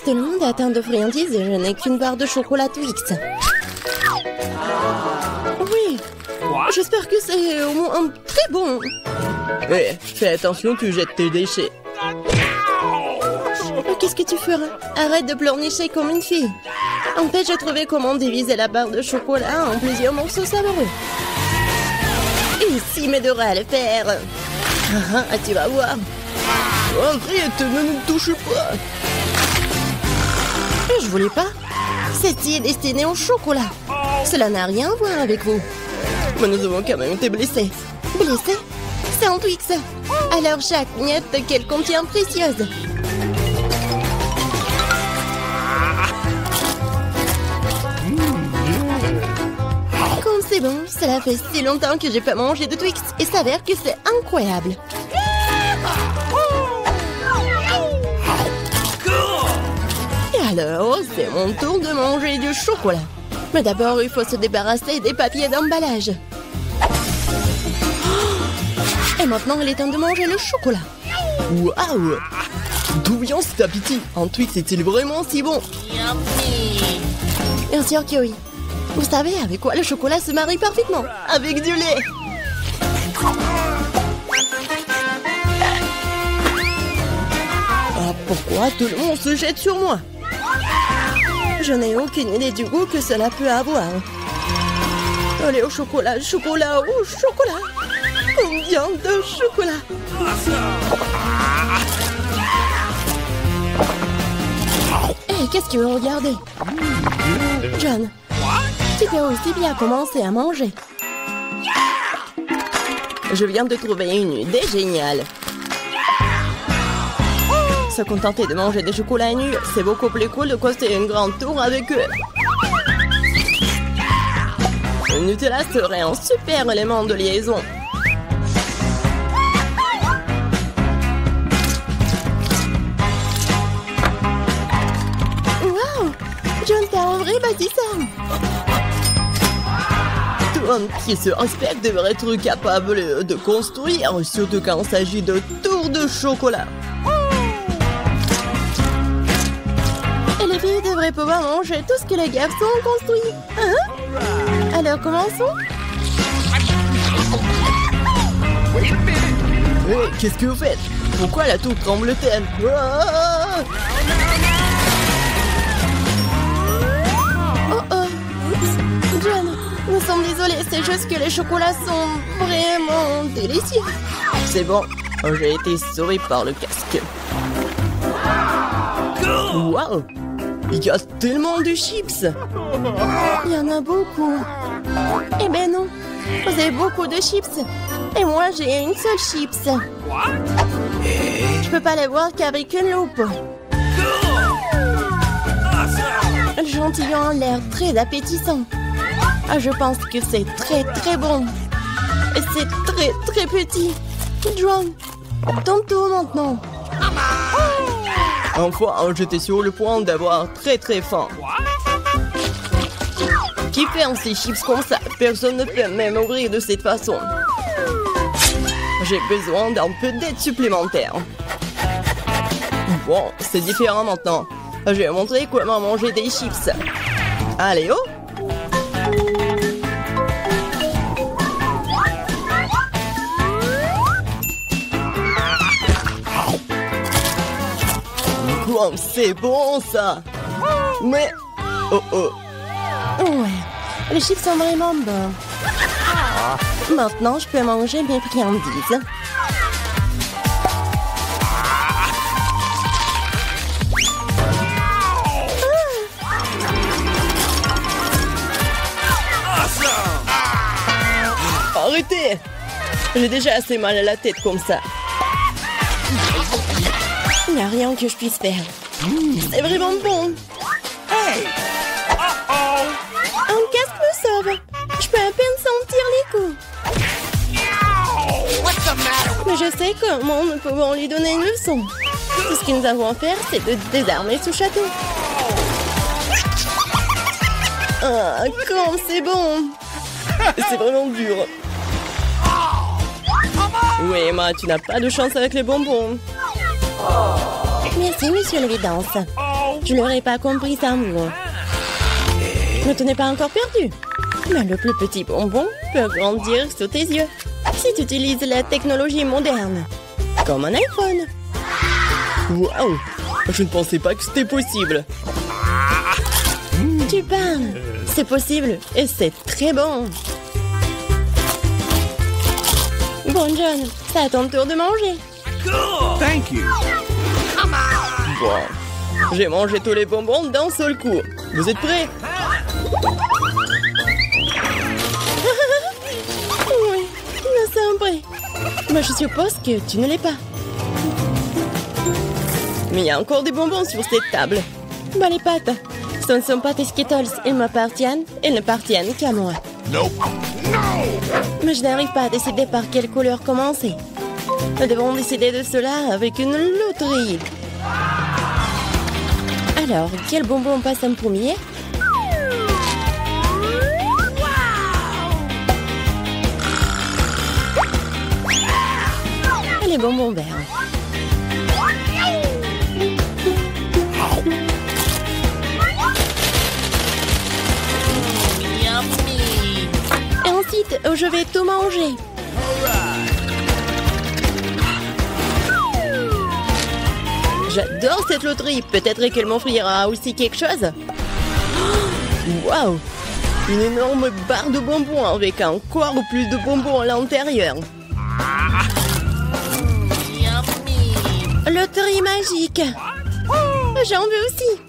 Tout le monde est atteint de friandises et je n'ai qu'une barre de chocolat Twix. Oui, j'espère que c'est au moins très bon. Hé, fais attention, tu jettes tes déchets. Qu'est-ce que tu feras? Arrête de pleurnicher comme une fille. En fait, j'ai trouvé comment diviser la barre de chocolat en plusieurs morceaux savoureux. Ici m'aidera à le faire. Ah, tu vas voir. Arrête, ne nous touche pas. Je voulais pas. Ceci est destiné au chocolat. Cela n'a rien à voir avec vous. Mais nous avons quand même été blessés. Blessé? C'est un Twix. Alors chaque miette qu'elle contient précieuse. Comme c'est bon, cela fait si longtemps que j'ai pas mangé de Twix et s'avère que c'est incroyable. Et alors, c'est mon tour de manger du chocolat. Mais d'abord, il faut se débarrasser des papiers d'emballage. Et maintenant, il est temps de manger le chocolat. Waouh! D'où vient cet appétit? Un Twix est-il vraiment si bon? Bien sûr, Kiwi. Vous savez avec quoi le chocolat se marie parfaitement? Avec du lait! Ah, pourquoi tout le monde se jette sur moi? Je n'ai aucune idée du goût que cela peut avoir. Allez, au chocolat, chocolat, au chocolat! Combien de chocolat? Hé, qu'est-ce que vous regardez? John, tu peux aussi bien commencer à manger. Je viens de trouver une idée géniale. Se contenter de manger des chocolats nus, c'est beaucoup plus cool de coster une grande tour avec eux. Le Nutella serait un super élément de liaison. Wow! John, t'es un vrai bâtisseur! Tout homme qui se respecte devrait être capable de construire, surtout quand il s'agit de tours de chocolat. Et les filles devraient pouvoir manger tout ce que les garçons ont construit. Hein? Alors commençons. Hé, qu'est-ce que vous faites? Pourquoi la tour tremble-t-elle? Ah! Oh oh! John, nous sommes désolés, c'est juste que les chocolats sont vraiment délicieux. C'est bon, j'ai été sauvé par le casque. Waouh! Il y a tellement de chips! Il y en a beaucoup. Eh ben non, vous avez beaucoup de chips. Et moi, j'ai une seule chips. Je peux pas les voir qu'avec une loupe. Le chantillon a l'air très appétissant. Je pense que c'est très très bon. Et c'est très très petit. John, ton tour maintenant. Enfin, j'étais sur le point d'avoir très très faim. Qui fait un ces chips comme ça? Personne ne peut même ouvrir de cette façon. J'ai besoin d'un peu d'aide supplémentaire. Bon, c'est différent maintenant. Je vais montrer comment manger des chips. Allez, oh! Wow, c'est bon ça! Mais... Oh oh! Ouais, les chips sont vraiment bons. Maintenant, je peux manger mes friandises. Arrêtez! J'ai déjà assez mal à la tête comme ça. Il n'y a rien que je puisse faire. C'est vraiment bon. Hey! Un casque me sauve. Je peux à peine sentir les coups. What's the matter? Mais je sais comment nous pouvons lui donner une leçon. Tout ce que nous avons à faire, c'est de désarmer ce château. Ah, comme c'est bon. C'est vraiment dur. Oui, Emma, tu n'as pas de chance avec les bonbons. Merci, monsieur l'évidence. Je l'aurais pas compris sans vous. Mais tu n'es pas encore perdu. Mais le plus petit bonbon peut grandir sous tes yeux si tu utilises la technologie moderne, comme un iPhone. Waouh! Je ne pensais pas que c'était possible. Tu parles. C'est possible et c'est très bon. Bon, John, c'est à ton tour de manger. Thank you. Bon. J'ai mangé tous les bonbons d'un seul coup. Vous êtes prêts? Oui, nous sommes prêts. Mais je suppose que tu ne l'es pas. Mais il y a encore des bonbons sur cette table. Bah les pâtes, ce ne sont pas tes Skittles. Ils m'appartiennent et n'appartiennent qu'à moi. Nope. No. Mais je n'arrive pas à décider par quelle couleur commencer. Nous devons décider de cela avec une loterie. Alors, quel bonbon passe en premier? Les bonbons verts. Et ensuite, je vais tout manger. J'adore cette loterie. Peut-être qu'elle m'offrira aussi quelque chose. Waouh! Une énorme barre de bonbons avec encore plus de bonbons à l'intérieur. Loterie magique. J'en veux aussi.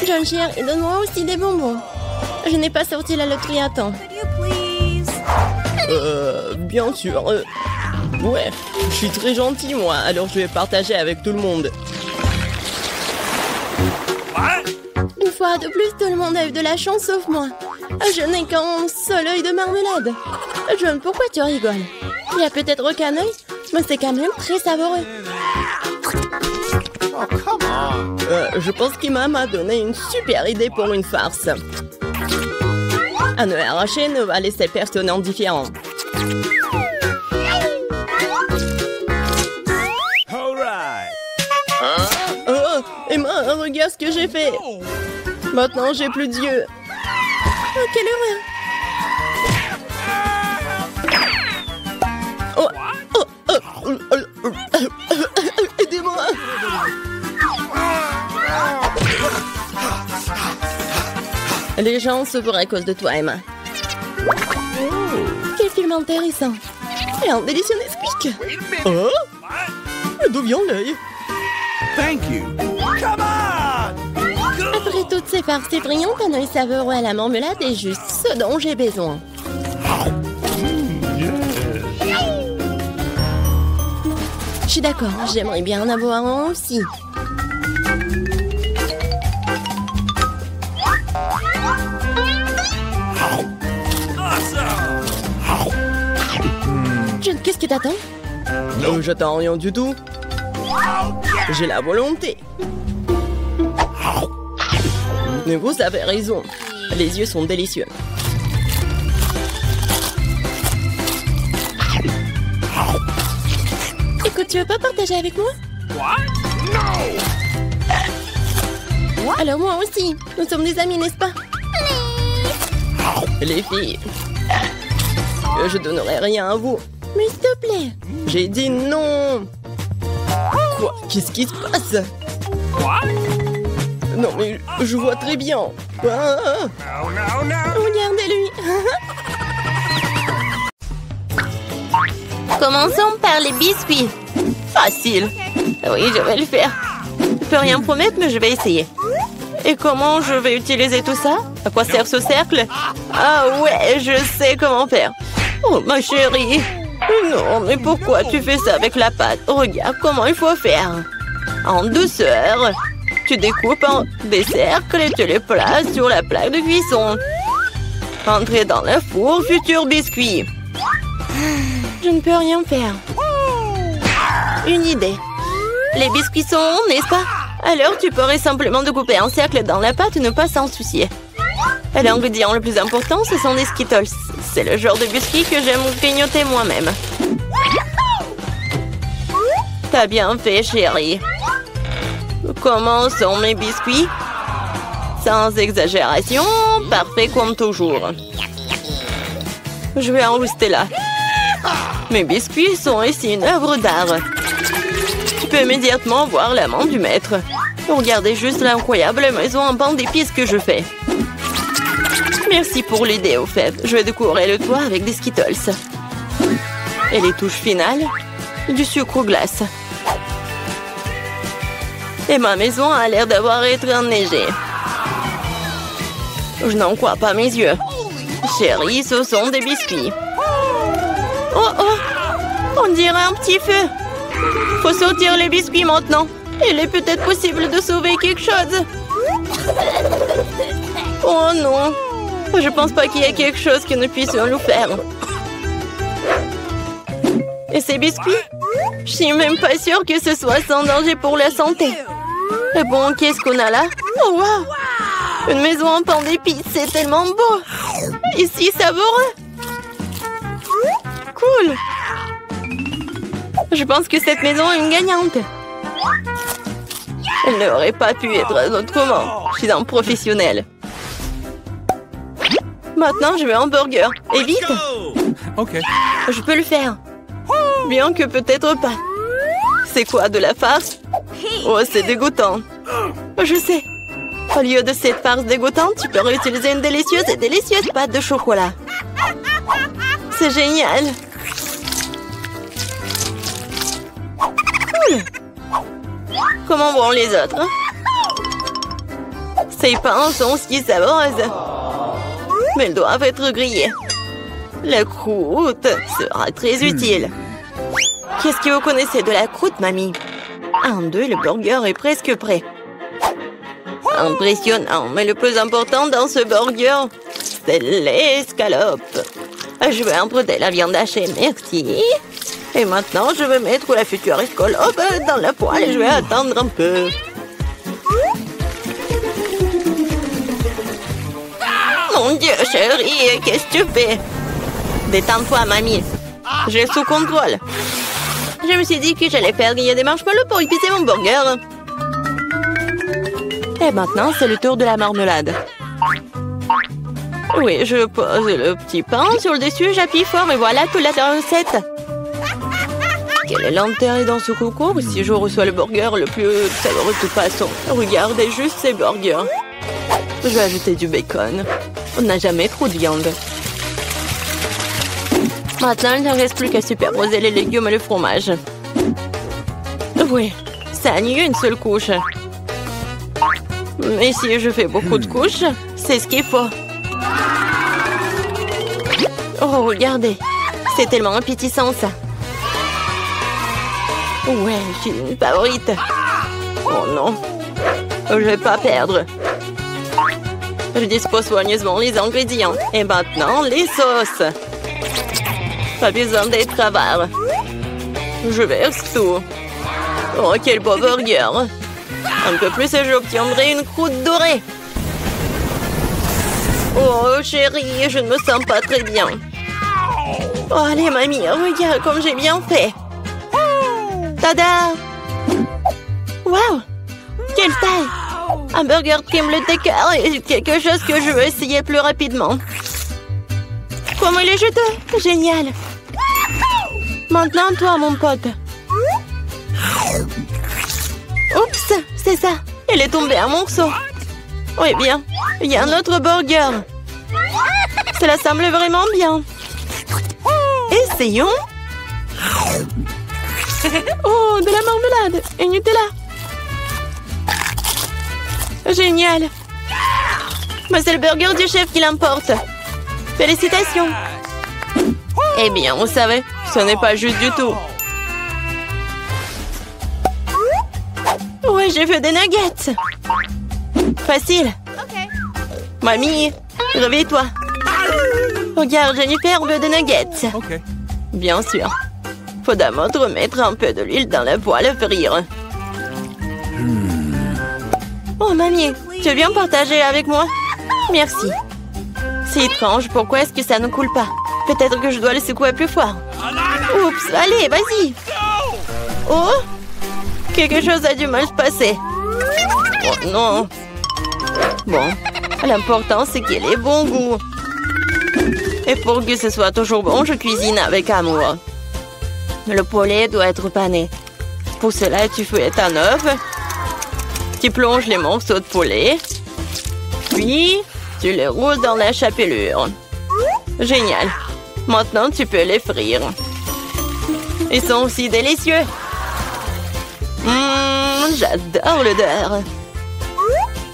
John Cher, donne-moi aussi des bonbons. Je n'ai pas sorti la loterie à temps. Bien sûr. Ouais, je suis très gentil, moi. Alors je vais partager avec tout le monde. Une fois de plus, tout le monde a eu de la chance sauf moi. Je n'ai qu'un seul œil de marmelade. John, pourquoi tu rigoles? Il y a peut-être qu'un œil, mais c'est quand même très savoureux. Oh, come on. Je pense qu'Imma m'a donné une super idée pour une farce. Un œil arraché ne va laisser personne indifférent. Oh, Emma, regarde ce que j'ai fait. Maintenant, j'ai plus d'yeux. Oh, quelle horreur! Aidez-moi. Les gens se pourraient à cause de toi, Emma. Quel film intéressant! Et un délicieux Nesquik. Oh, d'où vient l'œil? Thank you. Come on. Après toutes ces farces effrayantes, un œil savoureux à la marmelade est juste ce dont j'ai besoin. Je suis d'accord, j'aimerais bien en avoir un aussi. John, qu'est-ce que t'attends? J'attends rien du tout. J'ai la volonté. Mais vous avez raison. Les yeux sont délicieux. Écoute, tu veux pas partager avec moi? Alors moi aussi. Nous sommes des amis, n'est-ce pas? Les filles, je donnerai rien à vous. Mais s'il te plaît. J'ai dit non. Quoi? Qu'est-ce qui se passe? Non mais je vois très bien. Ah. Regardez-lui. Commençons par les biscuits. Facile. Oui, je vais le faire. Je peux rien promettre, mais je vais essayer. Et comment je vais utiliser tout ça? À quoi sert ce cercle? Ah ouais, je sais comment faire. Oh, ma chérie. Non, mais pourquoi tu fais ça avec la pâte? Regarde comment il faut faire. En douceur. Tu découpes en des cercles et tu les places sur la plaque de cuisson. Entrez dans le four, futur biscuit. Je ne peux rien faire. Une idée. Les biscuits sont ronds, n'est-ce pas? Alors tu pourrais simplement découper un cercle dans la pâte et ne pas s'en soucier. Et l'ingrédient le plus important, ce sont des Skittles. C'est le genre de biscuits que j'aime grignoter moi-même. T'as bien fait, chérie. Comment sont mes biscuits? Sans exagération, parfait comme toujours. Je vais en rester là. Mes biscuits sont ici une œuvre d'art. Tu peux immédiatement voir la main du maître. Regardez juste l'incroyable maison en pain d'épices que je fais. Merci pour l'idée, au fait. Je vais décorer le toit avec des Skittles. Et les touches finales, du sucre glace. Et ma maison a l'air d'avoir été enneigée. Je n'en crois pas mes yeux. Chérie, ce sont des biscuits. Oh oh! On dirait un petit feu. Faut sortir les biscuits maintenant. Il est peut-être possible de sauver quelque chose. Oh non! Je pense pas qu'il y ait quelque chose que nous puissions nous faire. Et ces biscuits? Je suis même pas sûre que ce soit sans danger pour la santé. Et bon, qu'est-ce qu'on a là? Oh wow! Une maison en pain d'épices, c'est tellement beau! Ici, savoureux! Cool! Je pense que cette maison est une gagnante. Elle n'aurait pas pu être autrement. Je suis un professionnel. Maintenant, je veux un burger. Et vite! OK. Je peux le faire. Bien que peut-être pas. C'est quoi, de la farce? Oh, c'est dégoûtant. Je sais. Au lieu de cette farce dégoûtante, tu peux réutiliser une délicieuse pâte de chocolat. C'est génial. Cool. Comment vont les autres? Ces pains sont si savoureuses. Mais ils doivent être grillés. La croûte sera très utile. Qu'est-ce que vous connaissez de la croûte, mamie? 1, 2, le burger est presque prêt. Impressionnant, mais le plus important dans ce burger, c'est l'escalope. Je vais emprunter la viande hachée, merci. Et maintenant, je vais mettre la future escalope dans la poêle et je vais attendre un peu. Mon Dieu, chérie, qu'est-ce que tu fais? Détends-toi, mamie. J'ai sous contrôle. Je me suis dit que j'allais faire griller des marshmallows pour épicer mon burger. Et maintenant, c'est le tour de la marmelade. Oui, je pose le petit pain sur le dessus, j'appuie fort et voilà toute la recette. Quelle est l'intérêt dans ce concours si je reçois le burger le plus savoureux de toute façon? Regardez juste ces burgers. Je vais ajouter du bacon. On n'a jamais trop de viande. Maintenant, il ne reste plus qu'à superposer les légumes et le fromage. Oui, ça annule une seule couche. Mais si je fais beaucoup de couches, c'est ce qu'il faut. Oh, regardez. C'est tellement appétissant, ça. Ouais, je suis une favorite. Oh non. Je vais pas perdre. Je dispose soigneusement les ingrédients. Et maintenant, les sauces. Pas besoin d'être avare. Je verse tout. Oh, quel beau burger. Un peu plus et j'obtiendrai une croûte dorée. Oh, chérie, je ne me sens pas très bien. Oh, allez, mamie, regarde comme j'ai bien fait. Tada! Wow! Quelle taille! Un burger crème le décor est quelque chose que je veux essayer plus rapidement. Comment il est juteux! Génial! Maintenant, toi, mon pote. Oups! C'est ça! Il est tombé en morceaux. Oui, bien. Il y a un autre burger. Cela semble vraiment bien. Essayons. Oh, de la marmelade et Nutella. Génial. Mais c'est le burger du chef qui l'emporte. Félicitations. Eh bien, vous savez, ce n'est pas juste du tout. Ouais, j'ai fait des nuggets. Facile. Mamie, réveille-toi. Regarde, Jennifer veut des nuggets. OK. Bien sûr. Faut d'abord remettre un peu de l'huile dans la poêle à frire. Oh, mamie, tu veux bien partager avec moi? Merci. C'est étrange, pourquoi est-ce que ça ne coule pas? Peut-être que je dois le secouer plus fort. Oups, allez, vas-y. Oh, Quelque chose a dû mal se passer. Oh non. Bon, l'important c'est qu'il ait bon goût. Et pour que ce soit toujours bon, je cuisine avec amour. Le poulet doit être pané. Pour cela, tu fouettes un œuf. Tu plonges les morceaux de poulet. Puis, tu les roules dans la chapelure. Génial. Maintenant, tu peux les frire. Ils sont aussi délicieux. J'adore l'odeur.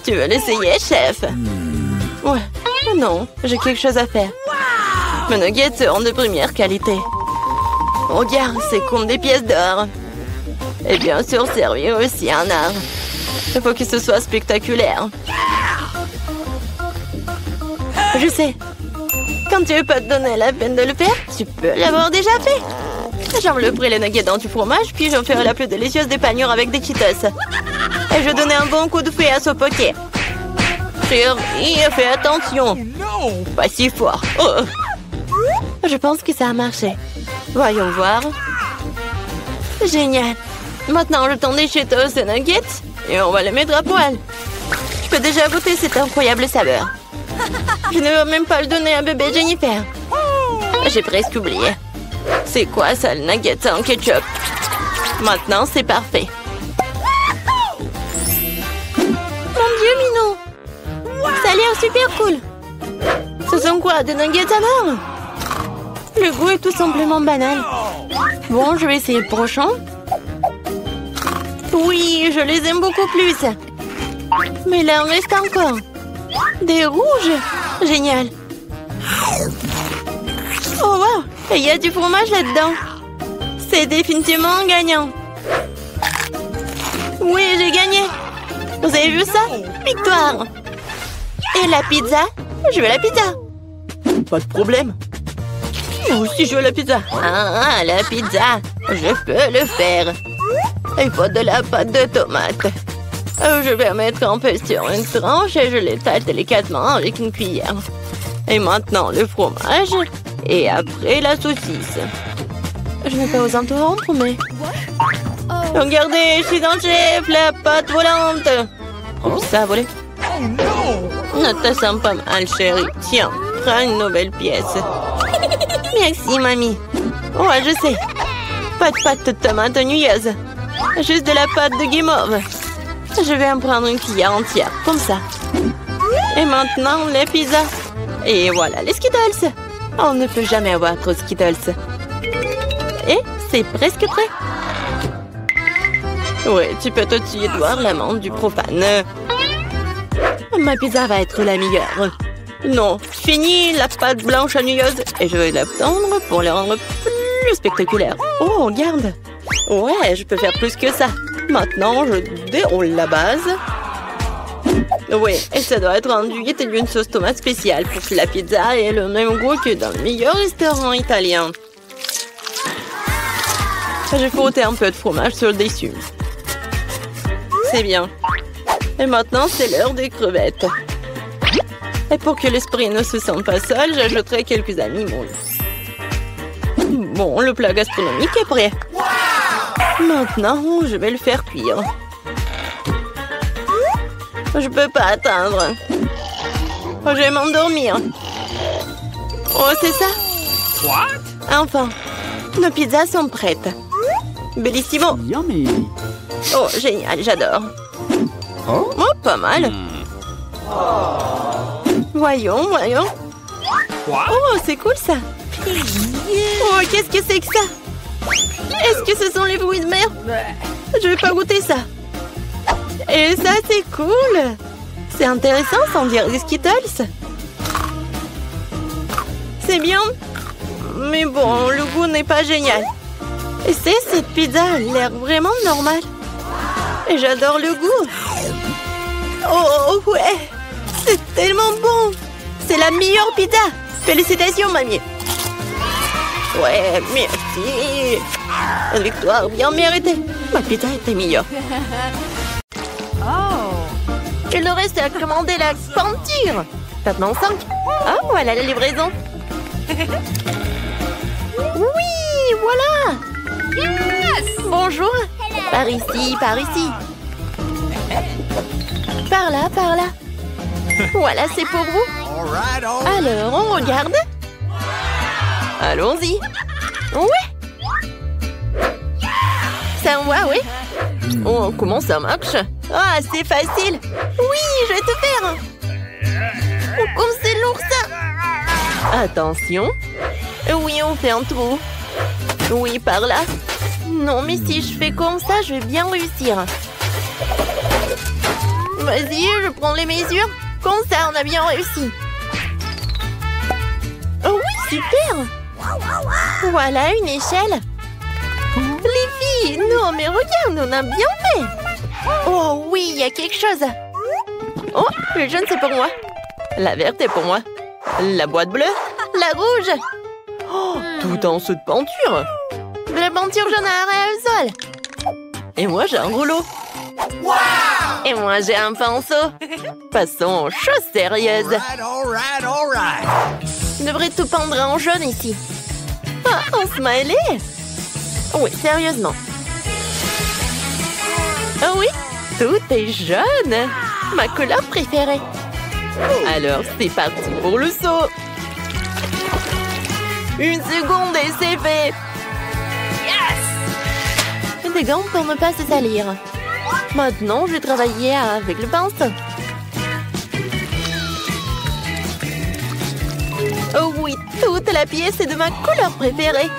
Tu veux l'essayer, chef? Ouais. Non, j'ai quelque chose à faire. Mes nuggets seront de première qualité. Regarde, c'est comme des pièces d'or. Et bien sûr, servir aussi un art. Il faut que ce soit spectaculaire. Je sais. Quand tu veux pas te donner la peine de le faire, tu peux l'avoir déjà fait. J'envelopperai les nuggets dans du fromage, puis j'en ferai la plus délicieuse des panures avec des Cheetos. Et je donnerai un bon coup de fouet à ce poké. Chérie, fais attention. Pas si fort. Oh. Je pense que ça a marché. Voyons voir. Génial. Maintenant, je tends des Cheetos et nuggets et on va les mettre à poil. Je peux déjà goûter cette incroyable saveur. Je ne veux même pas le donner à bébé Jennifer. J'ai presque oublié. C'est quoi ça, le nugget en ketchup? Maintenant, c'est parfait. Mon Dieu, Minou! Ça a l'air super cool. Ce sont quoi, des nuggets à mort? Le goût est tout simplement banal. Bon, je vais essayer le prochain. Oui, je les aime beaucoup plus. Mais là, il en reste encore. Des rouges. Génial. Oh, wow. Et il y a du fromage là-dedans. C'est définitivement gagnant. Oui, j'ai gagné. Vous avez vu ça? Victoire. Et la pizza? Je veux la pizza. Pas de problème. Moi aussi, je veux la pizza. Ah, la pizza. Je peux le faire. Il faut de la pâte de tomate. Je vais mettre un peu sur une tranche et je l'étale délicatement avec une cuillère. Et maintenant, le fromage. Et après, la saucisse. Je n'ai pas osé interrompre, mais... Regardez, je suis dans le chef, la pâte volante. Oh, ça a volé. Ça te sent pas mal, chérie. Tiens, prends une nouvelle pièce. Merci, mamie. Ouais, je sais. Pas de pâte de tomate ennuyeuses. Juste de la pâte de guimauve. Je vais en prendre une cuillère entière, comme ça. Et maintenant, les pizzas. Et voilà, les Skittles. On ne peut jamais avoir trop de Skittles. Et c'est presque prêt. Oui, tu peux te tuer de voir l'amande du profane. Ma pizza va être la meilleure. Non, fini la pâte blanche ennuyeuse et je vais la tendre pour la rendre plus spectaculaire. Oh, regarde. Ouais, je peux faire plus que ça. Maintenant, je déroule la base. Oui, et ça doit être enduit d'une sauce tomate spéciale pour que la pizza ait le même goût que dans le meilleur restaurant italien. J'ai frotté un peu de fromage sur le dessus. C'est bien. Et maintenant, c'est l'heure des crevettes. Et pour que l'esprit ne se sente pas seul, j'ajouterai quelques amis moules. Bon, le plat gastronomique est prêt. Maintenant, je vais le faire cuire. Je peux pas attendre. Je vais m'endormir. Oh, c'est ça? Enfin, nos pizzas sont prêtes. Bellissimo. Yummy. Oh, génial, j'adore. Oh, pas mal. Voyons, voyons. Oh, c'est cool ça. Oh, qu'est-ce que c'est que ça? Est-ce que ce sont les fruits de mer? Je vais pas goûter ça. Et ça, c'est cool. C'est intéressant, sans dire des Skittles. C'est bien. Mais bon, le goût n'est pas génial. Et cette pizza a l'air vraiment normale. Et j'adore le goût. Oh, ouais. C'est tellement bon. C'est la meilleure pizza. Félicitations, mamie. Ouais, merci. Une victoire bien méritée. Ma pizza était meilleure. Il nous reste à commander la peinture. Maintenant 5. Ah, voilà la livraison. Oui, voilà. Bonjour. Par ici, par ici. Par là, par là. Voilà, c'est pour vous. All right, all right. Alors, on regarde. Allons-y. Ouais. Ça va, oui. Oh, comment ça marche? Ah, c'est facile. Oui, je vais te faire. Oh, comme c'est lourd, ça. Attention. Oui, on fait un trou. Oui, par là. Non, mais si je fais comme ça, je vais bien réussir. Vas-y, je prends les mesures. Comme ça, on a bien réussi. Oh oui, super. Voilà une échelle. Les filles, non, mais regarde, on a bien fait. Oh oui, il y a quelque chose. Oh, le jaune, c'est pour moi. La verte est pour moi. La boîte bleue. La rouge. Oh, tout en dessous de peinture. De la peinture jaune à aérosol. Et moi, j'ai un rouleau. Et moi, j'ai un pinceau. Passons aux choses sérieuses. All right, all right. Je devrais tout peindre en jaune ici. Ah, un smiley. Oui, sérieusement. Ah oui, tout est jaune. Ma couleur préférée. Alors, c'est parti pour le saut. Une seconde et c'est fait. Des gants pour ne pas se salir. Maintenant, je vais travailler avec le pinceau. Oh oui, toute la pièce est de ma couleur préférée.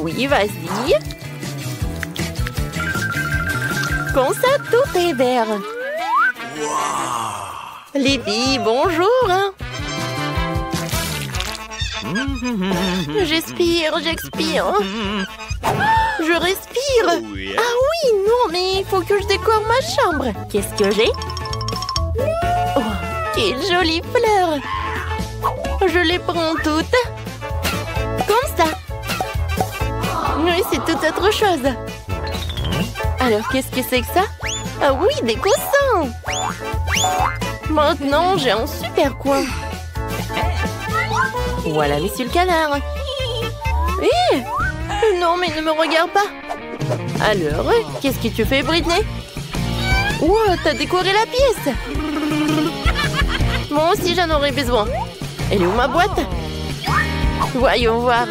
Oui, vas-y. Comme ça, tout est vert. Les filles, bonjour. J'expire. Je respire. Ah oui, non, mais il faut que je décore ma chambre. Qu'est-ce que j'ai? Oh, quelle jolie fleur. Je les prends toutes. Comme ça. Oui, c'est tout autre chose. Alors, qu'est-ce que c'est que ça? Ah oui, des coussins. Maintenant, j'ai un super coin. Voilà, monsieur le canard. Hé! Non, mais ne me regarde pas. Alors, qu'est-ce que tu fais, Britney? Wow, t'as décoré la pièce. Moi aussi, j'en aurais besoin. Elle est où ma boîte? Voyons voir.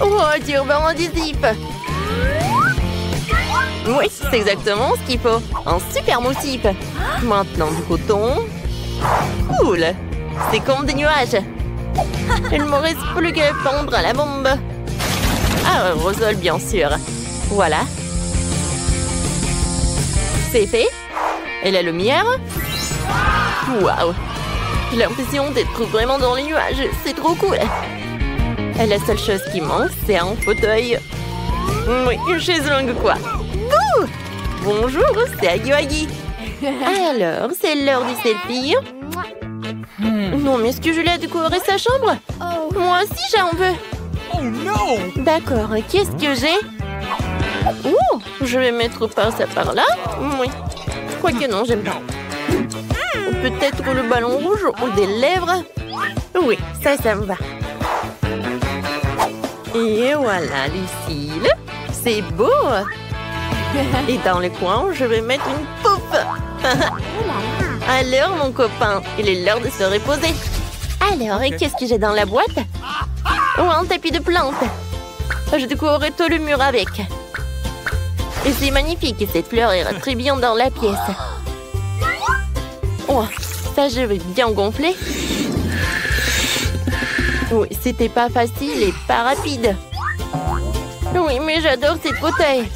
Oh, du ruban adhésif. Oui, c'est exactement ce qu'il faut. Un super motif. Maintenant, du coton. Cool. C'est comme des nuages. Il ne me reste plus qu'à pendre à la bombe. Ah, aérosol, bien sûr. Voilà. C'est fait. Et la lumière? Waouh! J'ai l'impression d'être vraiment dans les nuages. C'est trop cool. Et la seule chose qui manque, c'est un fauteuil. Oui, une chaise longue quoi. Ouh! Bonjour, c'est Agui. Alors, c'est l'heure du selfie. Non, mais est-ce que je l'ai décoré sa chambre? Moi aussi, j'en veux. Oh no! D'accord, qu'est-ce que j'ai? Oh, je vais mettre par ça par là. Oui. Quoique non, j'aime pas. Peut-être le ballon rouge ou des lèvres. Oui, ça me va. Et voilà, Lucille. C'est beau. Et dans le coin, je vais mettre une poupe. Alors, mon copain, il est l'heure de se reposer. Alors, et qu'est-ce que j'ai dans la boîte? Oh, un tapis de plantes. Je décorerai tout le mur avec. Et c'est magnifique, cette fleur ira très bien dans la pièce. Oh, ça, je vais bien gonfler. Oui, c'était pas facile et pas rapide. Oui, mais j'adore cette fauteuil.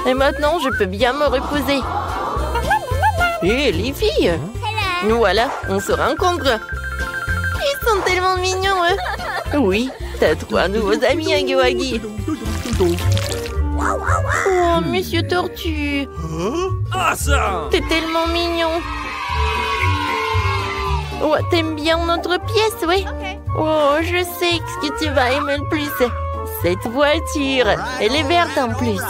Et maintenant, je peux bien me reposer. Hé, les filles! Nous voilà, on se rencontre. Ils sont tellement mignons, eux. Oui, t'as 3 nouveaux amis, Agui. Oh, Monsieur Tortue. Awesome! T'es tellement mignon. Oh, t'aimes bien notre pièce, oui? Oh, je sais ce que tu vas aimer le plus. Cette voiture, elle est verte en plus.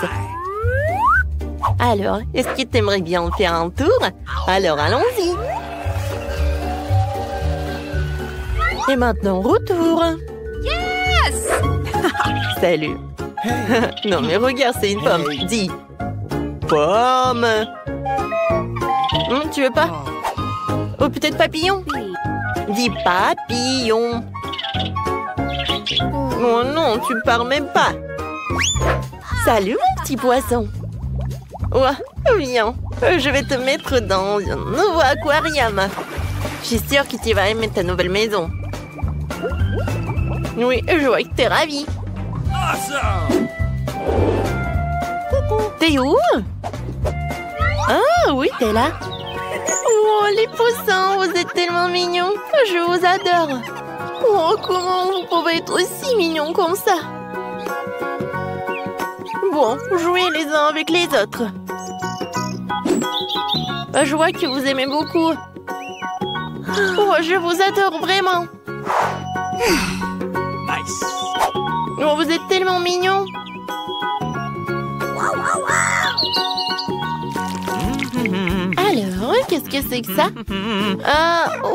Alors, est-ce que t'aimerais bien faire un tour? Alors, allons-y. Et maintenant, retour. Yes! Salut. Non mais regarde, c'est une pomme. Dis. Pomme. Tu veux pas? Oh, peut-être papillon? Dis papillon. Oh non, tu parles même pas. Salut mon petit poisson. Ouais, viens. Je vais te mettre dans un nouveau aquarium. Je suis sûre que tu vas aimer ta nouvelle maison. Oui, je vois que t'es ravie. Awesome! T'es où? Ah oui, t'es là. Oh, les poussins, vous êtes tellement mignons. Je vous adore. Oh, comment vous pouvez être aussi mignons comme ça? Bon, jouez les uns avec les autres. Je vois que vous aimez beaucoup. Oh, je vous adore vraiment. Nice! Oh, vous êtes tellement mignons. Alors, qu'est-ce que c'est que ça?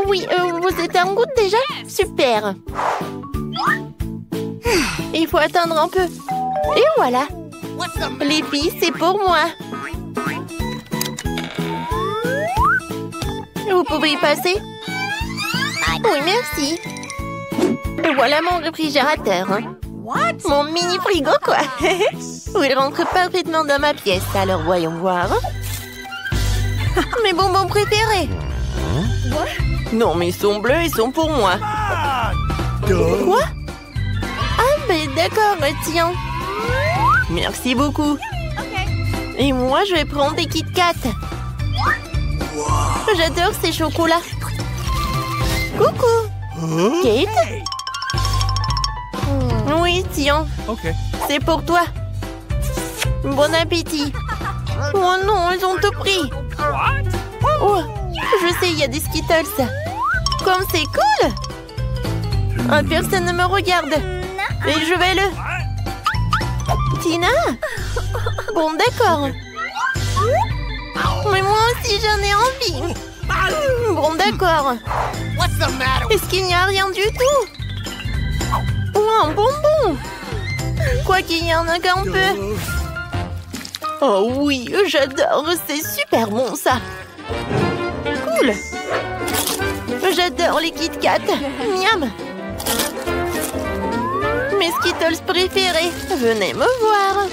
Oui, vous êtes en route déjà? Super. Il faut attendre un peu. Et voilà. Les filles, c'est pour moi. Vous pouvez y passer? Oui, merci. Et voilà mon réfrigérateur. Mon mini frigo, quoi. Il rentre parfaitement dans ma pièce. Alors, voyons voir. Mes bonbons préférés. Non, mais ils sont bleus, ils sont pour moi. Quoi? Ah, mais d'accord, tiens. Merci beaucoup. Et moi, je vais prendre des Kit Kat. J'adore ces chocolats. Coucou. Kate? Oui, tiens. Okay. C'est pour toi. Bon appétit. Oh non, ils ont tout pris. Oh, je sais, il y a des Skittles. Comme c'est cool. Personne ne me regarde. Et je vais le... Tina? Bon, d'accord. Mais moi aussi, j'en ai envie. Bon, d'accord. Est-ce qu'il n'y a rien du tout? Oh, un bonbon. Quoi qu'il y en a qu'un peu. Oh oui, j'adore. C'est super bon, ça. Cool. J'adore les Kit Kat. Miam. Mes Skittles préférés. Venez me voir.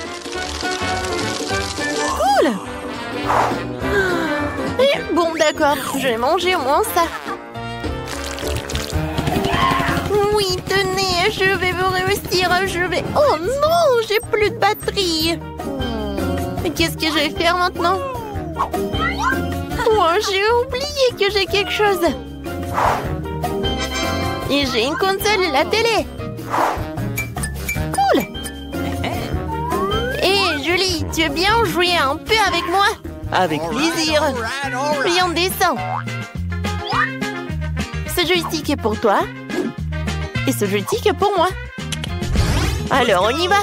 Cool. Et bon, d'accord. Je vais manger au moins ça. Oui, tenez, je vais vous réussir. Oh non, j'ai plus de batterie. Qu'est-ce que je vais faire maintenant? Oh, j'ai oublié que j'ai quelque chose. Et j'ai une console et la télé. Cool. Hé, Julie, tu veux bien jouer un peu avec moi? Avec plaisir. Viens, descends. Ce joystick est pour toi. Et ce joystick est pour moi. Alors, on y va.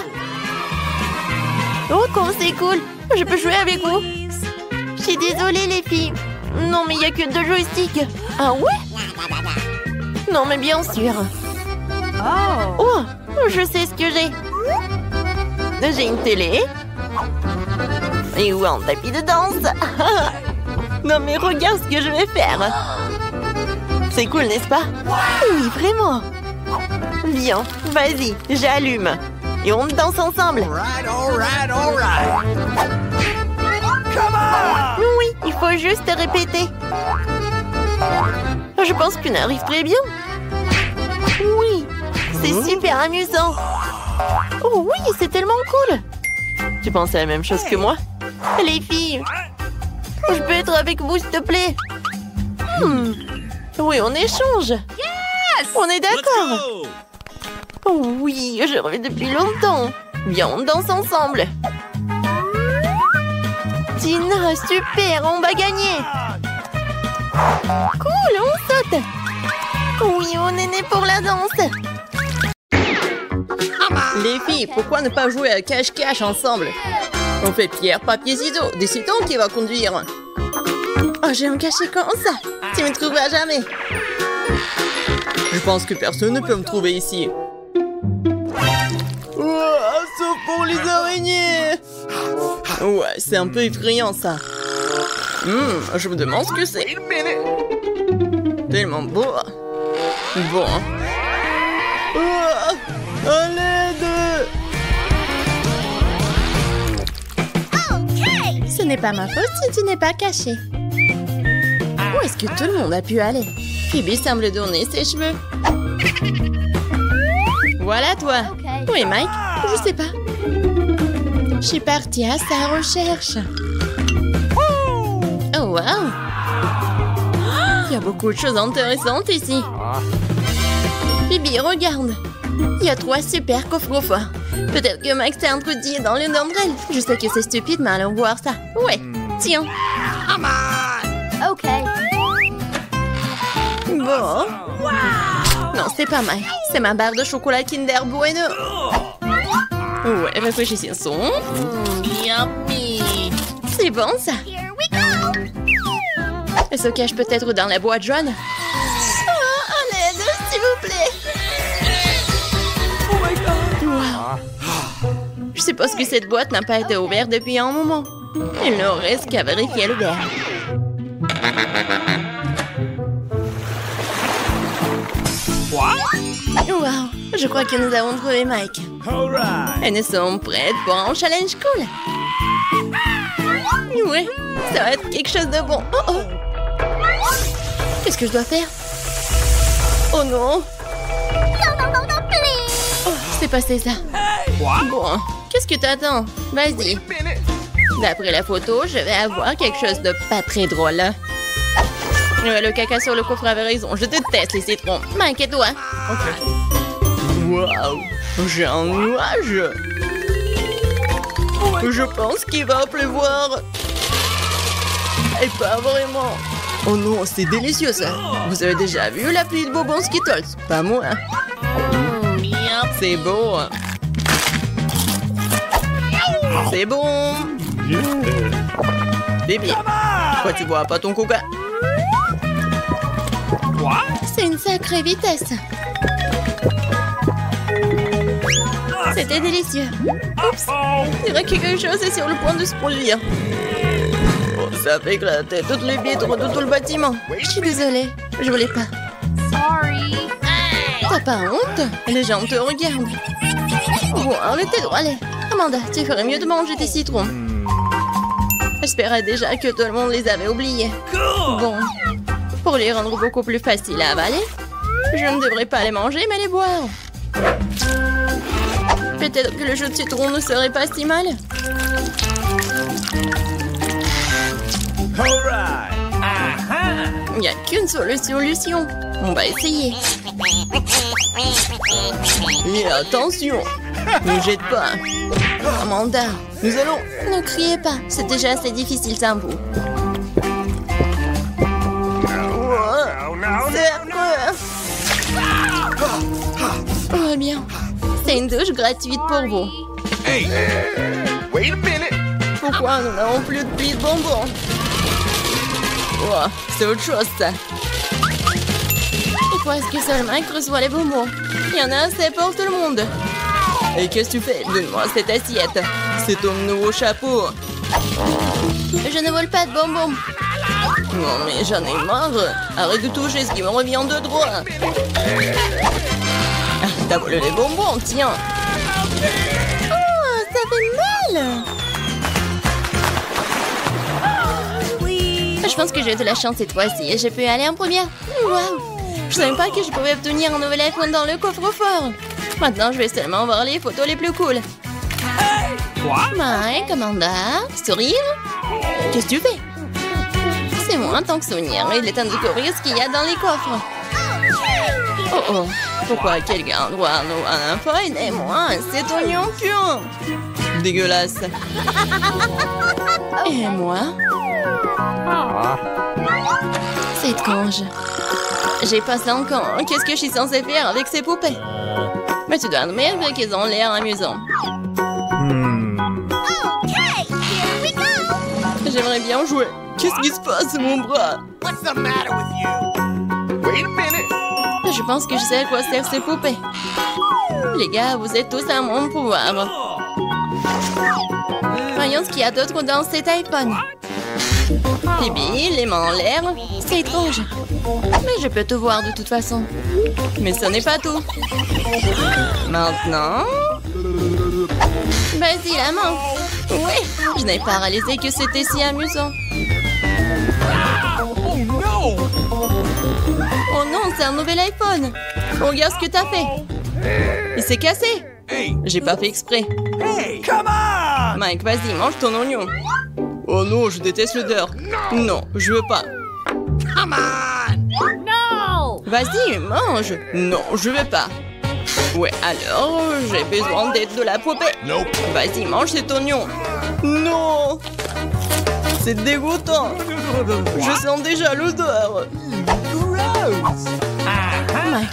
Oh, comme c'est cool. Je peux jouer avec vous. Je suis désolée, les filles. Non, mais il n'y a que 2 joysticks. Ah ouais? Non, mais bien sûr. Oh, je sais ce que j'ai. J'ai une télé. Et ou un tapis de danse. Non, mais regarde ce que je vais faire. C'est cool, n'est-ce pas? Oui, vraiment. Viens, vas-y, j'allume. Et on danse ensemble. Oui, il faut juste répéter. Je pense qu'on arrive très bien. Oui, c'est super amusant. Oh oui, c'est tellement cool. Tu penses à la même chose que moi? Les filles, je peux être avec vous, s'il te plaît? Oui, on échange. On est d'accord. Oh oui, je rêve depuis longtemps. Viens, on danse ensemble. Tina, super, on va gagner. Cool, on saute. Oui, on est nés pour la danse. Les filles, pourquoi ne pas jouer à cache-cache ensemble? On fait pierre, papier, ciseaux. Décidons qui va conduire. Oh, j'ai un cachet comme ça. Tu me trouveras jamais. Je pense que personne ne peut me trouver ici. Ouais, c'est un peu effrayant, ça. Je me demande ce que c'est. Tellement beau. Bon. Oh, à l'aide! Ce n'est pas ma faute si tu n'es pas caché. Où est-ce que tout le monde a pu aller? Phoebe semble donner ses cheveux. Voilà toi. Où est Mike? Je sais pas. Je suis partie à sa recherche. Oh wow! Il y a beaucoup de choses intéressantes ici. Phoebe, regarde. Il y a 3 super coffres forts. Peut-être que Mike s'est introduit dans l'une d'entre elles. Je sais que c'est stupide, mais allons voir ça. Ouais, tiens. Ok. Bon. Non, c'est pas Mike. C'est ma barre de chocolat Kinder Bueno. Ouais, réfléchissons. Yummy. C'est bon, ça. Elle se cache peut-être dans la boîte jaune. Oh, à l'aide, s'il vous plaît. Oh my god! Wow. Je suppose que cette boîte n'a pas été ouverte depuis un moment. Il ne reste qu'à vérifier le verre. Wow, je crois que nous avons trouvé Mike. Et nous sommes prêtes pour un challenge cool. Ouais, ça va être quelque chose de bon. Oh oh. Qu'est-ce que je dois faire? Oh non. Oh, c'est passé ça. Bon, qu'est-ce que t'attends? Vas-y. D'après la photo, je vais avoir quelque chose de pas très drôle. Le caca sur le coffre avait raison. Je déteste les citrons. M'inquiète-toi. Waouh! J'ai un nuage! Je pense qu'il va pleuvoir. Et pas vraiment. Oh non, c'est délicieux ça. Vous avez déjà vu la pluie de bonbons Skittles? Pas moi. C'est beau. C'est bon. Bébé, pourquoi tu bois pas ton coca? C'est une sacrée vitesse. C'était délicieux. Oups, il dirait que quelque chose est sur le point de se produire. Oh, ça fait éclater toutes les vitres de tout le bâtiment. Je suis désolée, je voulais pas. Sorry. T'as pas honte? Les gens te regardent. Bon, arrêtez de râler. Amanda, tu ferais mieux de manger tes citrons. J'espérais déjà que tout le monde les avait oubliés. Bon, pour les rendre beaucoup plus faciles à avaler, je ne devrais pas les manger, mais les boire. Peut-être que le jus de citron ne serait pas si mal. Il n'y a qu'une seule solution. On va essayer. Et attention, ne jette pas. Amanda, Nous allons... ne criez pas. C'est déjà assez difficile sans vous. C'est affreux. Oh bien. C'est une douche gratuite pour vous. Hey! Wait a minute! Pourquoi nous n'avons plus de billes de bonbons? Oh, c'est autre chose ça. Pourquoi est-ce que seul Mike reçoit les bonbons? Il y en a assez pour tout le monde. Et qu'est-ce que tu fais? Donne-moi cette assiette. C'est ton nouveau chapeau. Je ne vole pas de bonbons. Non mais j'en ai marre. Arrête de toucher ce qui me revient de droit. Ah, t'as volé les bonbons, tiens. Oh, ça fait mal. Je pense que j'ai de la chance cette fois-ci. Je peux aller en première. Waouh! Je savais pas que je pouvais obtenir un nouvel iPhone dans le coffre-fort. Maintenant, je vais seulement voir les photos les plus cool. Mike, Amanda, sourire. Qu'est-ce que tu fais? C'est moi en tant que souvenir. Il est temps de découvrir ce qu'il y a dans les coffres. Oh oh, pourquoi quelqu'un a droit à un iPhone et moi c'est oignon pur? Dégueulasse. Et moi? C'est étrange. J'ai pas 5 ans. Qu'est-ce que je suis censée faire avec ces poupées? Mais tu dois admettre qu'elles ont l'air amusantes. J'aimerais bien jouer. Qu'est-ce qui se passe, mon bras? What's the matter with you? Wait a minute! Je pense que je sais à quoi servent ces poupées. Les gars, vous êtes tous à mon pouvoir. Voyons ce qu'il y a d'autre dans cet iPhone. Phoebe, les mains en l'air. C'est étrange. Mais je peux te voir de toute façon. Mais ce n'est pas tout. Maintenant... Vas-y, la main. Oui, je n'ai pas réalisé que c'était si amusant. Oh no! Oh non, c'est un nouvel iPhone. Regarde ce que t'as fait. Il s'est cassé. Hey! J'ai pas fait exprès. Hey! Come on! Mike, vas-y, mange ton oignon. Oh non, je déteste l'odeur. Non, je veux pas. Come on! No! Vas-y, mange. Non, je veux pas. Ouais, alors, j'ai besoin d'aide de la poupée. Nope. Vas-y, mange cet oignon. Non! C'est dégoûtant. Je sens déjà l'odeur. Gross! Mike,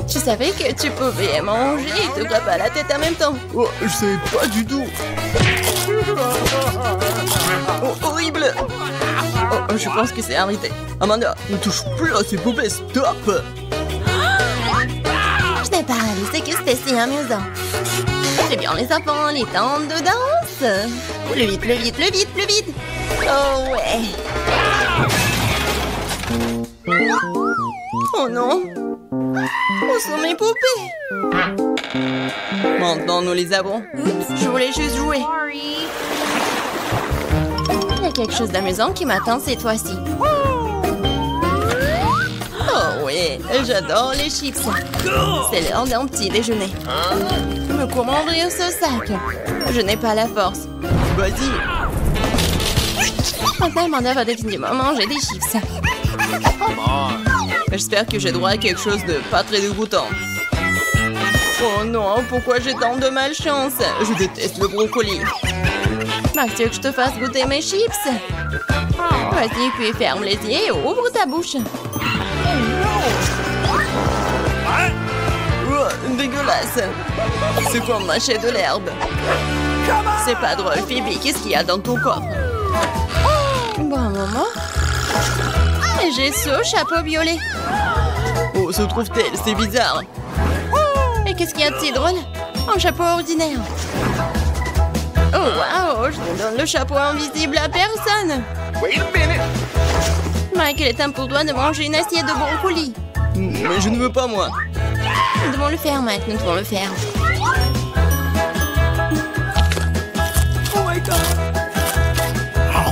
tu savais que tu pouvais manger et te frapper à la tête en même temps. Oh, je sais pas du tout. Oh, horrible. Oh, je pense que c'est arrêté. Amanda, ne touche plus à ces poupées, stop. Je n'ai pas réalisé que c'était si amusant. C'est bien les enfants, les temps de danse. Plus vite, plus vite, plus vite, plus vite. Oh ouais. Oh non. Où sont mes poupées? Maintenant, nous les avons. Oups, je voulais juste jouer. Sorry. Il y a quelque chose d'amusant qui m'attend cette fois-ci. Oh oui, j'adore les chips. C'est l'heure d'un petit déjeuner. Mais comment ouvrir ce sac? Je n'ai pas la force. Vas-y. Maintenant, Amanda va définitivement manger des chips. J'espère que j'ai droit à quelque chose de pas très dégoûtant. Oh non, pourquoi j'ai tant de malchance? Je déteste le brocoli. Max, tu veux que je te fasse goûter mes chips? Vas-y, puis ferme les yeux et ouvre ta bouche. Oh, dégueulasse. C'est comme mâcher de l'herbe. C'est pas drôle, Phoebe. Qu'est-ce qu'il y a dans ton coffre? Bon moment. Et j'ai ce chapeau violet. Oh, se trouve-t-elle? C'est bizarre. Et qu'est-ce qu'il y a de si drôle? Un chapeau ordinaire. Oh, waouh, je ne donne le chapeau invisible à personne. Wait a minute! Mike, il est temps pour toi de manger une assiette de brocoli. Mais je ne veux pas, moi. Nous devons le faire, Mike, nous devons le faire.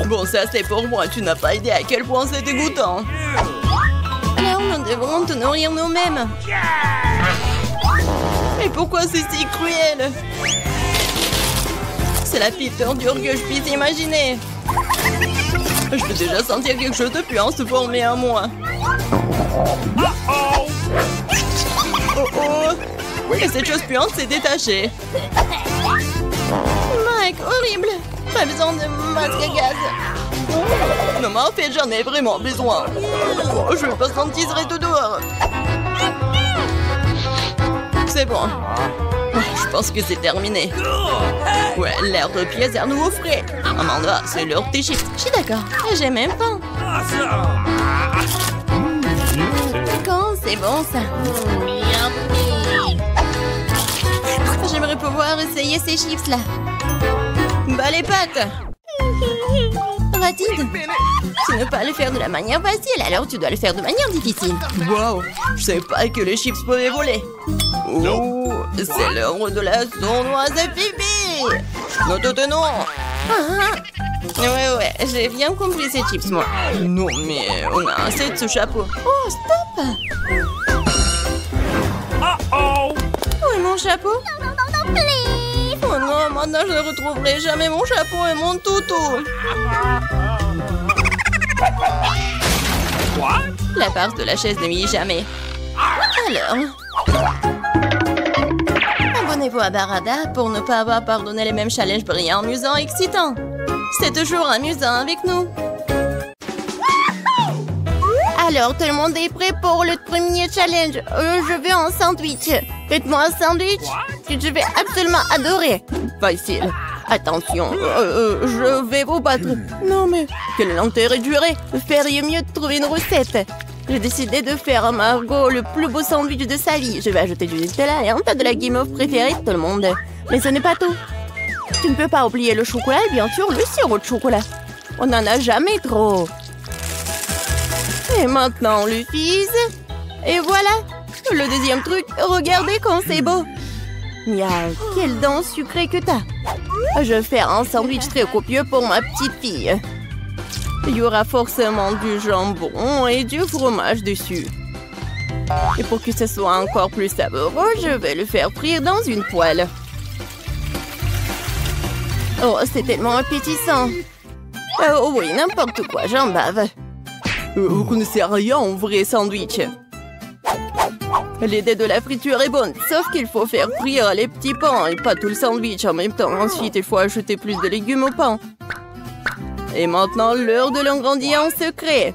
Bon, ça c'est pour moi. Tu n'as pas idée à quel point c'est dégoûtant. Alors, nous devrons te nourrir nous-mêmes. Mais pourquoi c'est si cruel? C'est la pire torture que je puisse imaginer. Je peux déjà sentir quelque chose de puant se former en moi. Oh! Oh oh! Et cette chose puante s'est détachée. Mike, horrible. Pas besoin de masque à gaz. Non mais en fait j'en ai vraiment besoin. Oh, je vais pas sentir cette odeur. C'est bon. Je pense que c'est terminé. Ouais, l'air de pied est à nouveau frais. Amanda, c'est l'heure de tes chips. Je suis d'accord. Et j'ai même faim. Quand c'est bon ça. J'aimerais pouvoir essayer ces chips là. Bah les pâtes. Ratide. Tu ne peux pas le faire de la manière facile, alors tu dois le faire de manière difficile. Wow, je savais pas que les chips pouvaient voler. Oh, c'est l'heure de la sournoise à Phoebe. Non, non. Ouais, j'ai bien compris ces chips, moi. Non, mais on a assez de ce chapeau. Oh, stop! Oh! Où est mon chapeau? Oh non, maintenant je ne retrouverai jamais mon chapeau et mon toutou. What? La part de la chaise ne m'y est jamais. Alors, abonnez-vous à Barada pour ne pas avoir pardonné les mêmes challenges brillants, amusants et excitants. C'est toujours amusant avec nous. Alors, tout le monde est prêt pour le premier challenge. Je veux un sandwich. Faites-moi un sandwich que je vais absolument adorer. Facile. Attention, je vais vous battre. Non mais, quel est l'intérêt de jurer? Feriez mieux de trouver une recette. J'ai décidé de faire à Margot le plus beau sandwich de sa vie. Je vais ajouter du Nutella et un tas de la guimauve préférée de tout le monde. Mais ce n'est pas tout. Tu ne peux pas oublier le chocolat et bien sûr le sirop de chocolat. On n'en a jamais trop. Et maintenant, le fils. Et voilà. Le deuxième truc, regardez comme c'est beau. Miaou, quelle dent sucrée que t'as. Je vais faire un sandwich très copieux pour ma petite fille. Il y aura forcément du jambon et du fromage dessus. Et pour que ce soit encore plus savoureux, je vais le faire frire dans une poêle. Oh, c'est tellement appétissant. Oh oui, n'importe quoi, j'en bave. Vous connaissez rien en vrai sandwich. L'idée de la friture est bonne, sauf qu'il faut faire frire les petits pains et pas tout le sandwich en même temps. Ensuite, il faut ajouter plus de légumes au pain. Et maintenant, l'heure de l'ingrédient secret.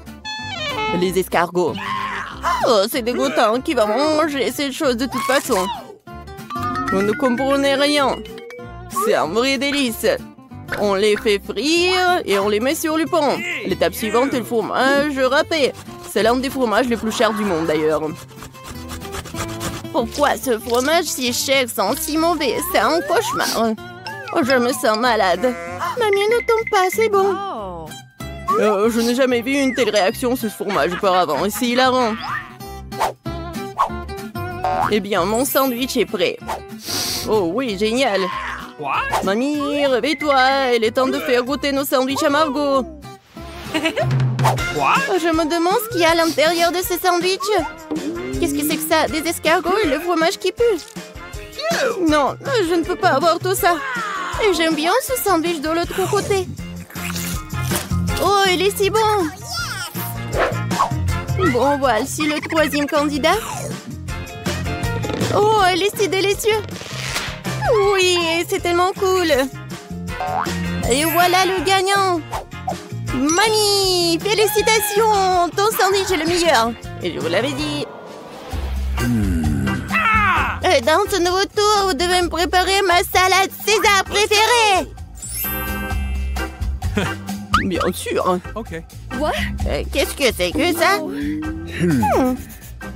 Les escargots. Oh, c'est dégoûtant. Qui va manger ces choses de toute façon? Vous ne comprenez rien. C'est un vrai délice. On les fait frire et on les met sur le pain. L'étape suivante est le fromage râpé. C'est l'un des fromages les plus chers du monde d'ailleurs. Pourquoi ce fromage si cher sent si mauvais? C'est un cauchemar. Oh, je me sens malade. Mamie, ne tombe pas, c'est bon. Je n'ai jamais vu une telle réaction sur ce fromage auparavant. Et c'est hilarant. Eh bien, mon sandwich est prêt. Oh oui, génial. Mamie, réveille-toi. Il est temps de faire goûter nos sandwichs à Margot. Je me demande ce qu'il y a à l'intérieur de ces sandwichs. Qu'est-ce que c'est que ça? Des escargots et le fromage qui pue? Non, je ne peux pas avoir tout ça. Et j'aime bien ce sandwich de l'autre côté. Oh, il est si bon. Bon, voici le troisième candidat. Oh, il est si délicieux. Oui, c'est tellement cool. Et voilà le gagnant. Mamie, félicitations. Ton sandwich est le meilleur. Et je vous l'avais dit. Dans ce nouveau tour, vous devez me préparer ma salade César préférée. Bien sûr. Okay. Qu'est-ce que c'est que ça?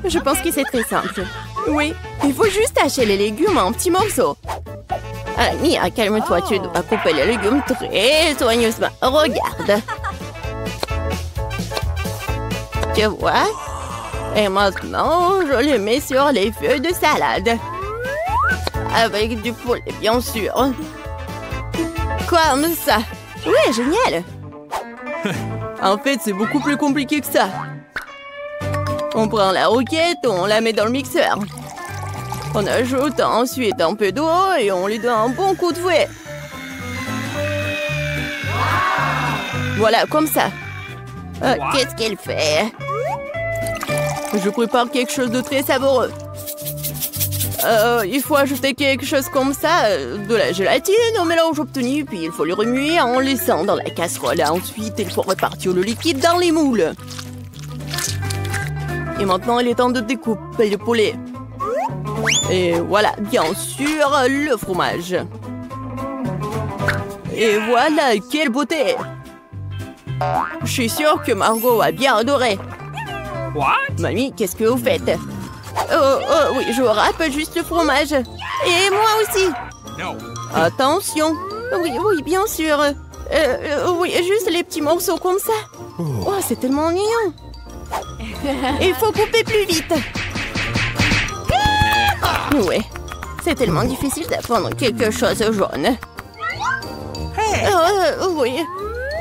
Je pense que c'est très simple. Oui, il faut juste hacher les légumes en petits morceaux. Mia, calme-toi, tu dois couper les légumes très soigneusement. Regarde. Tu vois? Et maintenant, je les mets sur les feuilles de salade. Avec du poulet, bien sûr. Comme ça. Oui, génial. En fait, c'est beaucoup plus compliqué que ça. On prend la roquette, on la met dans le mixeur. On ajoute ensuite un peu d'eau et on lui donne un bon coup de fouet. Voilà, comme ça. Qu'est-ce qu'elle fait? Je prépare quelque chose de très savoureux. Il faut ajouter quelque chose comme ça, de la gélatine au mélange obtenu, puis il faut le remuer en laissant dans la casserole. Ensuite, il faut répartir le liquide dans les moules. Et maintenant, il est temps de découper le poulet. Et voilà, bien sûr, le fromage. Et voilà, quelle beauté! Je suis sûre que Margot a bien adoré. Mamie, qu'est-ce que vous faites? Oh, oui, je râpe juste le fromage. Et moi aussi. Attention. Oui, bien sûr. Oui, juste les petits morceaux comme ça. Oh, c'est tellement mignon. Il faut couper plus vite. Oui, c'est tellement difficile d'apprendre quelque chose jaune. Oui.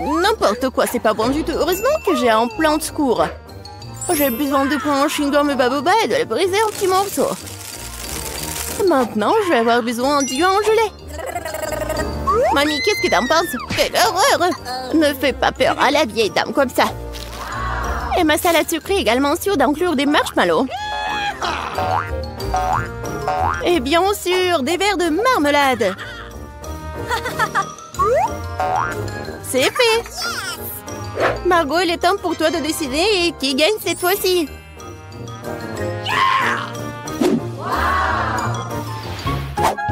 N'importe quoi, c'est pas bon du tout. Heureusement que j'ai un plan de secours. J'ai besoin de prendre un chewing-gum baboba et de le briser en petits morceaux. Maintenant, je vais avoir besoin d'yeux en gelée. Mamie, qu'est-ce que t'en penses? Quelle horreur! Ne fais pas peur à la vieille dame comme ça. Et ma salade sucrée est également sûre d'inclure des marshmallows. Et bien sûr, des verres de marmelade. C'est fait. Margot, il est temps pour toi de décider qui gagne cette fois-ci.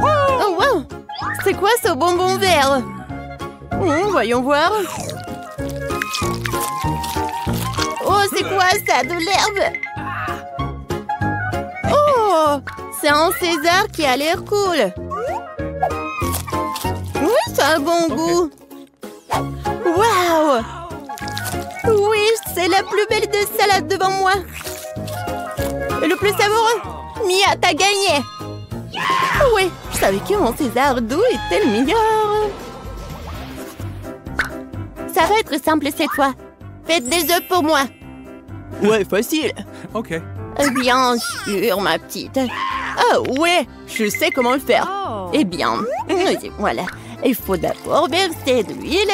Oh, wow! C'est quoi ce bonbon vert? Voyons voir. Oh, c'est quoi ça? De l'herbe? Oh! C'est un César qui a l'air cool. Oui, Ça a un bon goût. Waouh! Oui, c'est la plus belle de salade devant moi. Et le plus savoureux. Mia, t'as gagné. Oui, je savais que mon César doux était le meilleur. Ça va être simple cette fois. Faites des œufs pour moi. Ouais, facile. Okay. Bien sûr, ma petite. Ah ouais, je sais comment le faire. Eh bien, voilà. Il faut d'abord verser de l'huile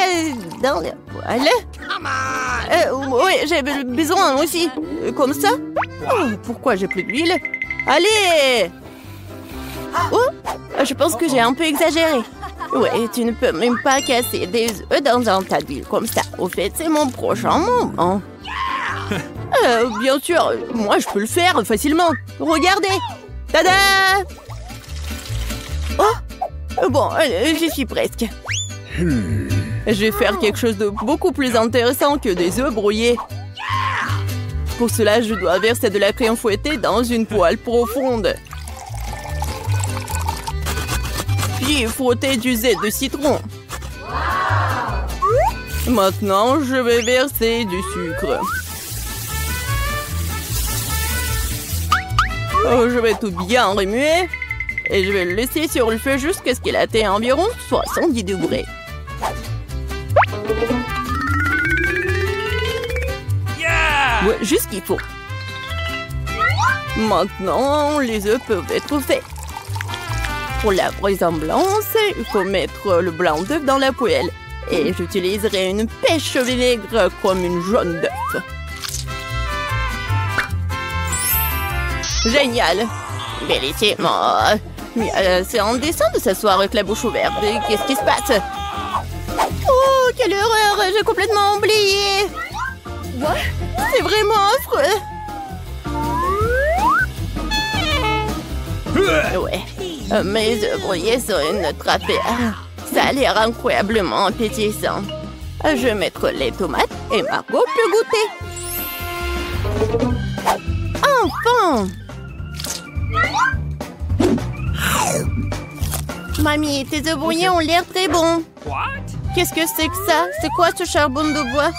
dans la poêle. Oui, j'ai besoin aussi. Comme ça. Oh, pourquoi j'ai plus d'huile? Allez! Oh, je pense que j'ai un peu exagéré. Ouais, tu ne peux même pas casser des œufs dans un tas d'huile comme ça. Au fait, c'est mon prochain moment. Bien sûr, moi je peux le faire facilement. Regardez! Tada! Oh! Bon, j'y suis presque. Je vais faire quelque chose de beaucoup plus intéressant que des œufs brouillés. Pour cela, je dois verser de la crème fouettée dans une poêle profonde. Puis frotter du zeste de citron. Maintenant, je vais verser du sucre. Oh, je vais tout bien remuer. Et je vais le laisser sur le feu jusqu'à ce qu'il atteigne environ 70 degrés. Ouais, juste ce qu'il faut. Maintenant, les œufs peuvent être faits. Pour la vraisemblance, il faut mettre le blanc d'œuf dans la poêle. Et j'utiliserai une pêche vinaigre comme une jaune d'œuf. Génial! Bellissimo! C'est indécent de s'asseoir avec la bouche ouverte. Qu'est-ce qui se passe? Oh, quelle horreur! J'ai complètement oublié! C'est vraiment affreux! Ouais, mes œufs brouillés sont une autre affaire. Ça a l'air incroyablement appétissant. Je vais mettre les tomates et Margot peut goûter. Enfin! Mamie, tes œufs brouillés ont l'air très bons. Qu'est-ce que c'est que ça? C'est quoi ce charbon de bois?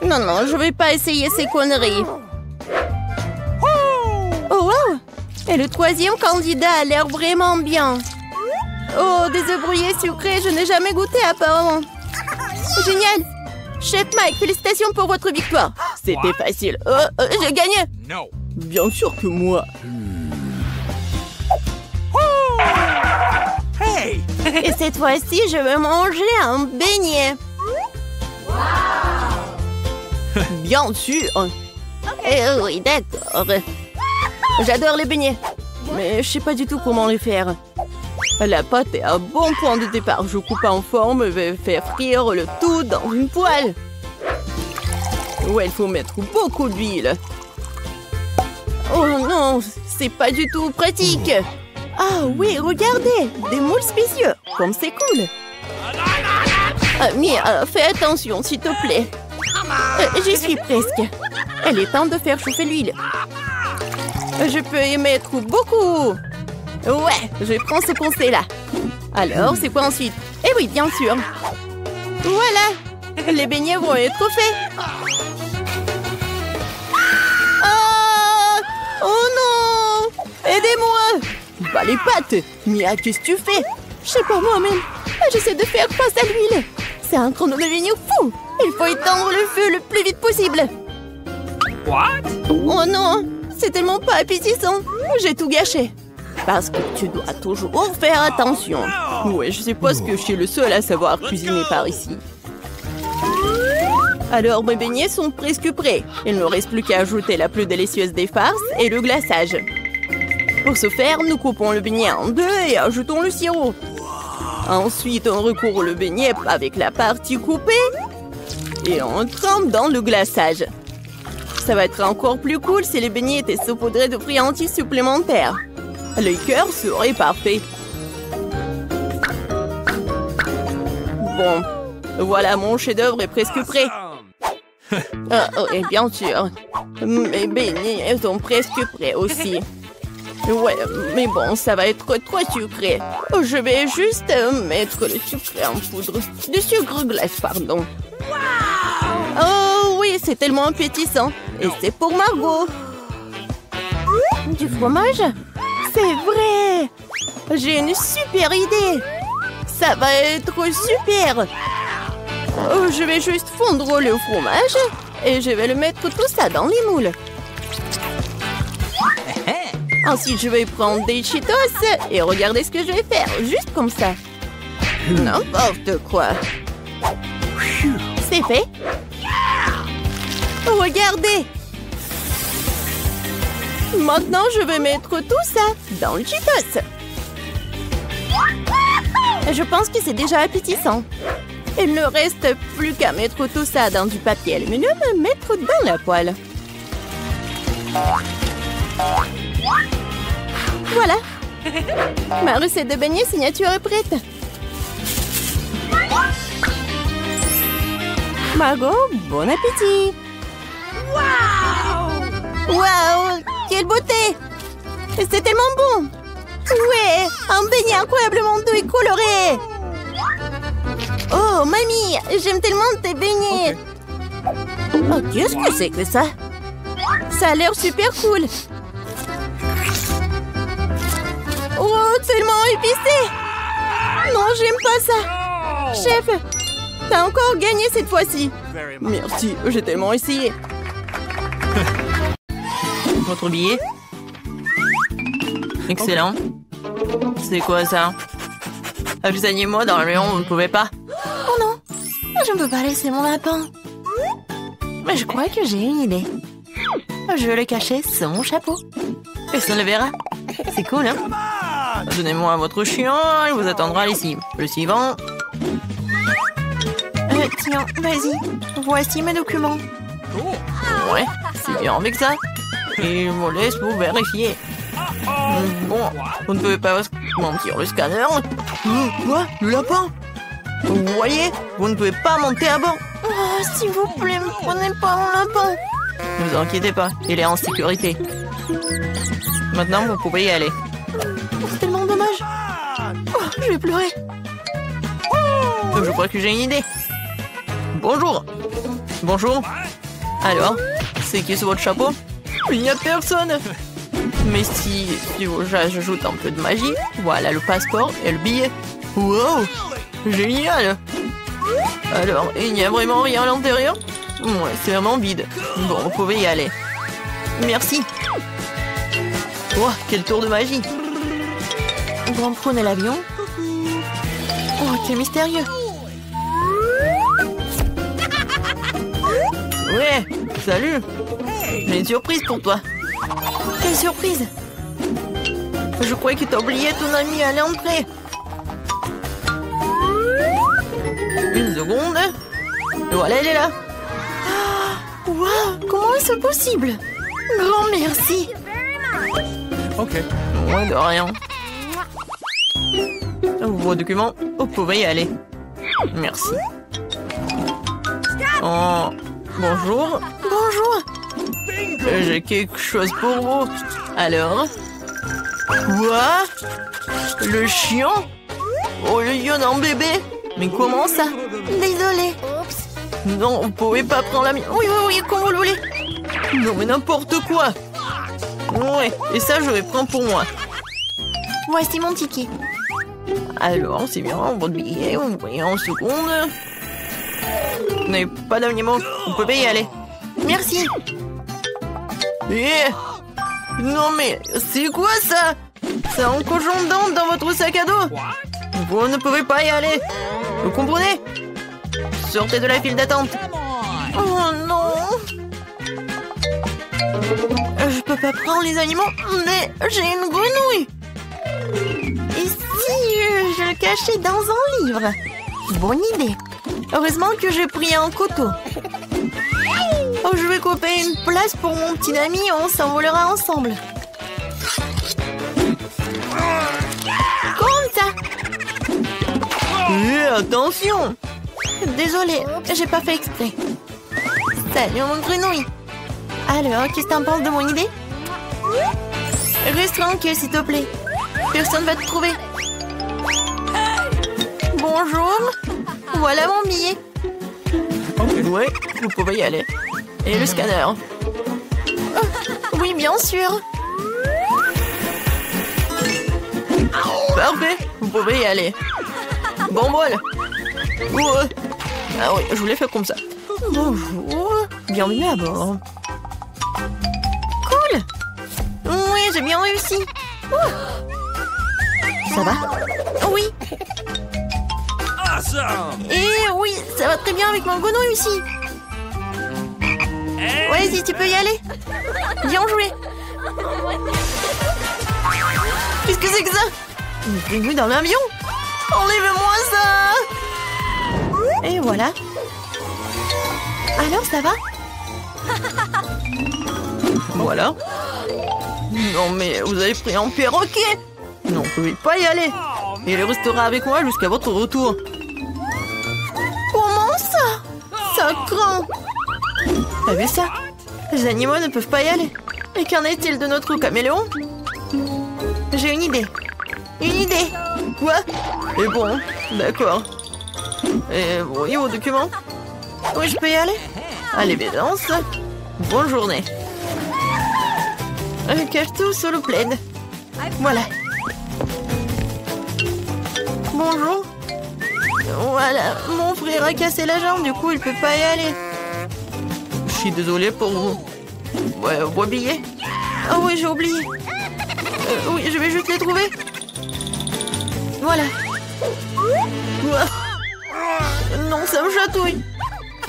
Non, non, je vais pas essayer ces conneries. Oh, wow! Et le troisième candidat a l'air vraiment bien. Oh, des œufs brouillés sucrés, je n'ai jamais goûté apparemment. Génial! Chef Mike, félicitations pour votre victoire. C'était facile. J'ai gagné. No. Bien sûr que moi. Hey! Et cette fois-ci, je vais manger un beignet. Bien sûr. Oui, d'accord. J'adore les beignets. Mais je sais pas du tout comment les faire. La pâte est un bon point de départ. Je coupe en forme et vais faire frire le tout dans une poêle. Ouais, il faut mettre beaucoup d'huile. Oh non, c'est pas du tout pratique. Ah oui, regardez, des moules spécieux. Comme c'est cool. Mia, fais attention, s'il te plaît. J'y suis presque. Il est temps de faire chauffer l'huile. Je peux y mettre beaucoup. Ouais, je prends ce conseil-là. Alors, c'est quoi ensuite? Eh oui, bien sûr. Voilà, les beignets vont être faits. Oh non! Aidez-moi! Bah les pâtes! Mia, qu'est-ce que tu fais? Je sais pas moi-même. J'essaie de faire face à l'huile. C'est un chrono-beignet fou. Il faut éteindre le feu le plus vite possible. What? Oh non! C'est tellement pas appétissant. J'ai tout gâché. Parce que tu dois toujours faire attention. Ouais, je suppose que je suis le seul à savoir cuisiner par ici. Alors, mes beignets sont presque prêts. Il ne reste plus qu'à ajouter la plus délicieuse des farces et le glaçage. Pour ce faire, nous coupons le beignet en deux et ajoutons le sirop. Ensuite, on recouvre le beignet avec la partie coupée et on trempe dans le glaçage. Ça va être encore plus cool si les beignets étaient saupoudrés de friandises supplémentaires. Le cœur serait parfait. Bon, voilà, mon chef-d'œuvre est presque prêt. Et bien sûr, mes beignets sont presque prêts aussi. Ouais, mais bon, ça va être trop sucré. Je vais juste mettre le sucre en poudre. Du sucre glace, pardon. Oh oui, c'est tellement appétissant. Et c'est pour Margot. Du fromage? C'est vrai! J'ai une super idée! Ça va être super! Je vais juste fondre le fromage et je vais le mettre tout ça dans les moules. Ensuite, je vais prendre des Cheetos et regardez ce que je vais faire, juste comme ça. N'importe quoi. C'est fait. Regardez! Maintenant, je vais mettre tout ça dans le Cheetos. Je pense que c'est déjà appétissant. Il ne reste plus qu'à mettre tout ça dans du papier aluminium et mettre dans la poêle. Voilà. Ma recette de beignet signature est prête. Margot, bon appétit. Waouh, quelle beauté! C'est tellement bon! Ouais, un beignet incroyablement doux et coloré! Oh, mamie, j'aime tellement tes beignets! Oh, qu'est-ce que c'est que ça? Ça a l'air super cool! Oh, tellement épicé! Non, j'aime pas ça! Chef, t'as encore gagné cette fois-ci! Merci, j'ai tellement essayé! Votre billet? Excellent. C'est quoi ça? Accompagnez-moi dans le rayon, vous ne pouvez pas? Oh non, je ne peux pas laisser mon lapin. Mais je crois que j'ai une idée. Je vais le cacher sous mon chapeau. Personne ne le verra. C'est cool, hein? Donnez-moi votre chien, il vous attendra ici. Le suivant. Tiens, vas-y. Voici mes documents. Ouais, c'est bien avec ça. Et je vous laisse vous vérifier. Bon, vous ne pouvez pas mentir le scanner. Quoi? Le lapin? Vous voyez? Vous ne pouvez pas monter à bord. Oh, s'il vous plaît, ne prenez pas mon lapin. Ne vous inquiétez pas, il est en sécurité. Maintenant, vous pouvez y aller. C'est tellement dommage. Oh, je vais pleurer. Je crois que j'ai une idée. Bonjour. Bonjour. Alors, c'est qui sur votre chapeau? Il n'y a personne. Mais si j'ajoute un peu de magie, voilà le passeport et le billet. Wow, génial. Alors, il n'y a vraiment rien à l'intérieur? Ouais, c'est vraiment vide. Bon, vous pouvez y aller. Merci. Oh, quel tour de magie. Bon, prenez l'avion. Oh, quel mystérieux. Ouais, salut. J'ai une surprise pour toi. Quelle surprise. Je croyais que t'as oublié ton ami à l'entrée. Une seconde. Et voilà, elle est là. Waouh, comment est-ce possible? Grand merci. Ok. Ouais, de rien. Vos documents, vous pouvez y aller. Merci. Oh, bonjour. Bonjour. J'ai quelque chose pour vous. Alors? Quoi? Le chien? Au lieu d'un bébé? Mais comment ça? Désolée. Non, vous pouvez pas prendre la mienne. Oui, comme vous le voulez. Non, mais n'importe quoi. Ouais, et ça, je vais prendre pour moi. Voici mon ticket. Alors, c'est bien, votre billet, vous voyez en seconde. Vous n'avez pas d'animaux, vous pouvez y aller. Merci. Non mais, c'est quoi ça? C'est un cochon d'Inde dans votre sac à dos. Vous ne pouvez pas y aller. Vous comprenez? Sortez de la file d'attente. Oh non. Je peux pas prendre les animaux, mais j'ai une grenouille. Et si je le cachais dans un livre? Bonne idée. Heureusement que j'ai pris un couteau. Oh, je vais couper une place pour mon petit ami, on s'envolera ensemble. Comme ça. Attention. Désolée, j'ai pas fait exprès. Salut mon grenouille. Alors, qu'est-ce que t'en penses de mon idée? Reste tranquille, s'il te plaît. Personne va te trouver. Bonjour. Voilà mon billet. Ouais, vous pouvez y aller. Et le scanner. Oui, bien sûr. Parfait, vous pouvez y aller. Bon bol. Ouais. Ah oui, je voulais faire comme ça. Bonjour. Bienvenue à bord. Cool. Oui, j'ai bien réussi. Ça va? Oui. Et oui, ça va très bien avec mon grenouille aussi. Vas-y, tu peux y aller. Bien joué. Qu'est-ce que c'est que ça? Une grenouille dans l'avion. Enlève-moi ça. Et voilà. Alors, ça va? Voilà. Non mais vous avez pris un perroquet. Non, vous pouvez pas y aller. Il restera avec moi jusqu'à votre retour. Comment ça? Ça craint. T'as vu ça? Les animaux ne peuvent pas y aller. Et qu'en est-il de notre caméléon? J'ai une idée. Une idée. Quoi? Et bon, d'accord. Et voyez vos documents? Oui, je peux y aller? Allez, bédance. Bonne journée. Cache tout sous le plaid. Voilà. Bonjour. Voilà, mon frère a cassé la jambe, du coup il peut pas y aller. Je suis désolée pour vous. Ouais, vos billets? Ah oui, j'ai oublié. Oui, je vais juste les trouver. Voilà. Non, ça me chatouille.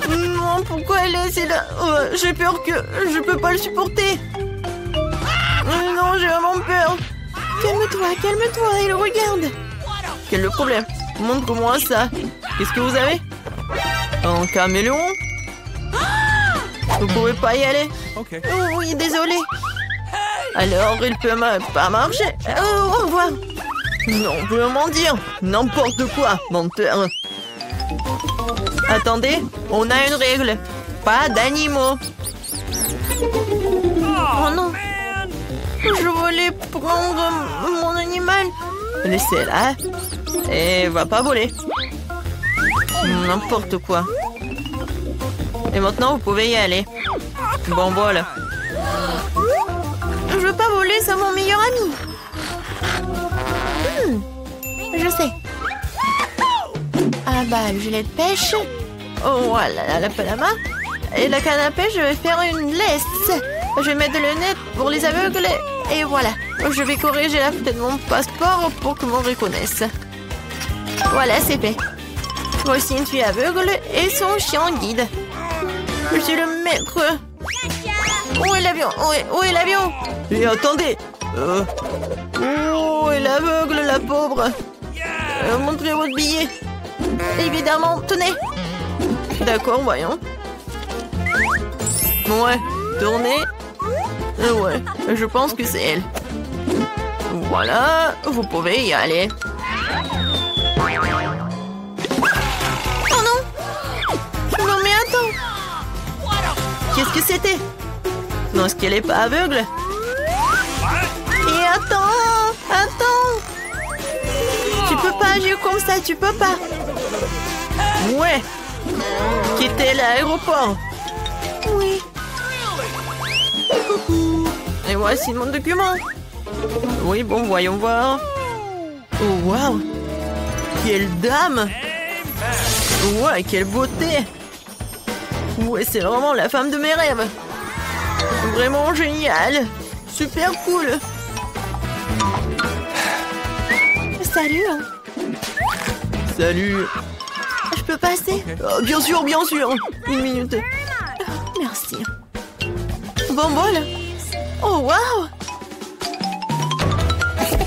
Non, pourquoi elle est laissée là? J'ai peur que je peux pas le supporter. Non, j'ai vraiment peur. Calme-toi, calme-toi, il regarde. Quel est le problème? Montre-moi ça. Qu'est-ce que vous avez? Un caméléon? Vous pouvez pas y aller? Okay. Oh oui, désolé. Alors, il peut pas marcher. Au revoir. Non, vous pouvez m'en dire. N'importe quoi, menteur. Attendez, on a une règle. Pas d'animaux. Oh non. Je voulais prendre mon animal. Laissez-la. Et va pas voler. N'importe quoi. Et maintenant, vous pouvez y aller. Bon vol. Je veux pas voler, c'est mon meilleur ami. Je sais. Ah bah, le gilet de pêche. Oh, voilà, la palama. Et la canne à pêche, je vais faire une laisse. Je vais mettre le net pour les aveugles. Et voilà. Je vais corriger la photo de mon passeport pour que m'on reconnaisse. Voilà, c'est fait. Voici une fille aveugle et son chien guide. Je suis le maître. Où est l'avion? Où est l'avion? Et attendez. Où est l'aveugle, la pauvre? Montrez votre billet. Évidemment, tenez. D'accord, voyons. Ouais, tournez. Ouais, je pense que c'est elle. Voilà, vous pouvez y aller. Oh non! Non mais attends! Qu'est-ce que c'était? Non, est-ce qu'elle est pas aveugle? Et attends! Tu peux pas agir comme ça, tu peux pas! Ouais! Quittez l'aéroport! Oui. Et voici mon document. Oui, bon, voyons voir. Oh, waouh! Quelle dame! Ouais, quelle beauté! Ouais, c'est vraiment la femme de mes rêves! Vraiment génial! Super cool! Salut! Salut! Je peux passer? Bien sûr, bien sûr! Une minute! Merci. Bon vol! Oh, waouh!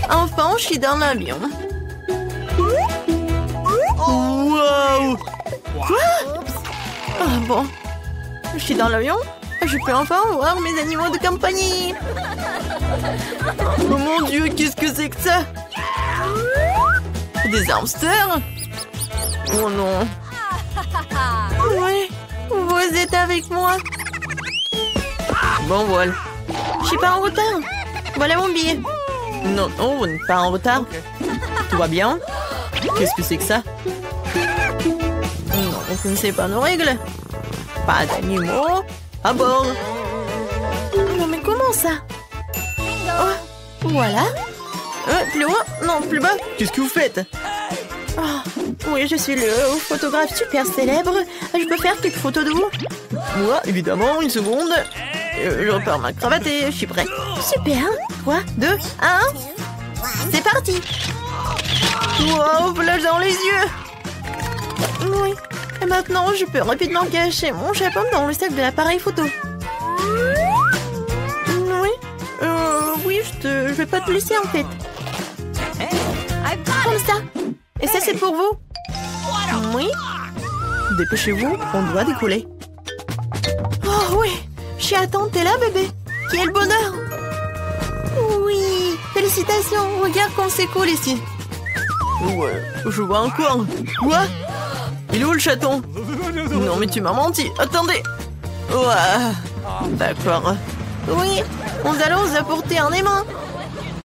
Enfin, je suis dans l'avion. Waouh! Quoi? Ah bon. Je suis dans l'avion. Je peux enfin voir mes animaux de compagnie. Oh mon Dieu, qu'est-ce que c'est que ça? Des hamsters? Oh non. Oui, vous êtes avec moi. Bon vol. Je suis pas en retard. Voilà mon billet. Non, non, vous n'êtes pas en retard. Tout va bien? Qu'est-ce que c'est que ça? Non, vous ne connaissez pas nos règles. Pas d'animaux à bord. Non, mais comment ça? Oh, voilà. Plus haut? Non, plus bas. Qu'est-ce que vous faites? Oh, oui, je suis le photographe super célèbre. Je peux faire quelques photos de vous? Moi, évidemment, une seconde. Je repars ma cravate et je suis prêt. Super. 3, 2, 1. C'est parti. Wow, flash dans les yeux. Oui. Et maintenant, je peux rapidement cacher mon chapeau dans le sac de l'appareil photo. Oui. Oui, je vais pas te laisser en fait. Comme ça. Et ça, c'est pour vous. Oui. Dépêchez-vous, on doit décoller. Oh oui. Je suis à temps, t'es là, bébé? Quel bonheur! Oui! Félicitations! Regarde comme c'est cool ici! Ouais, je vois un corps! Quoi? Il est où le chaton? Non mais tu m'as menti! Attendez! Ouais! D'accord! Oui! Nous allons vous apporter un aimant!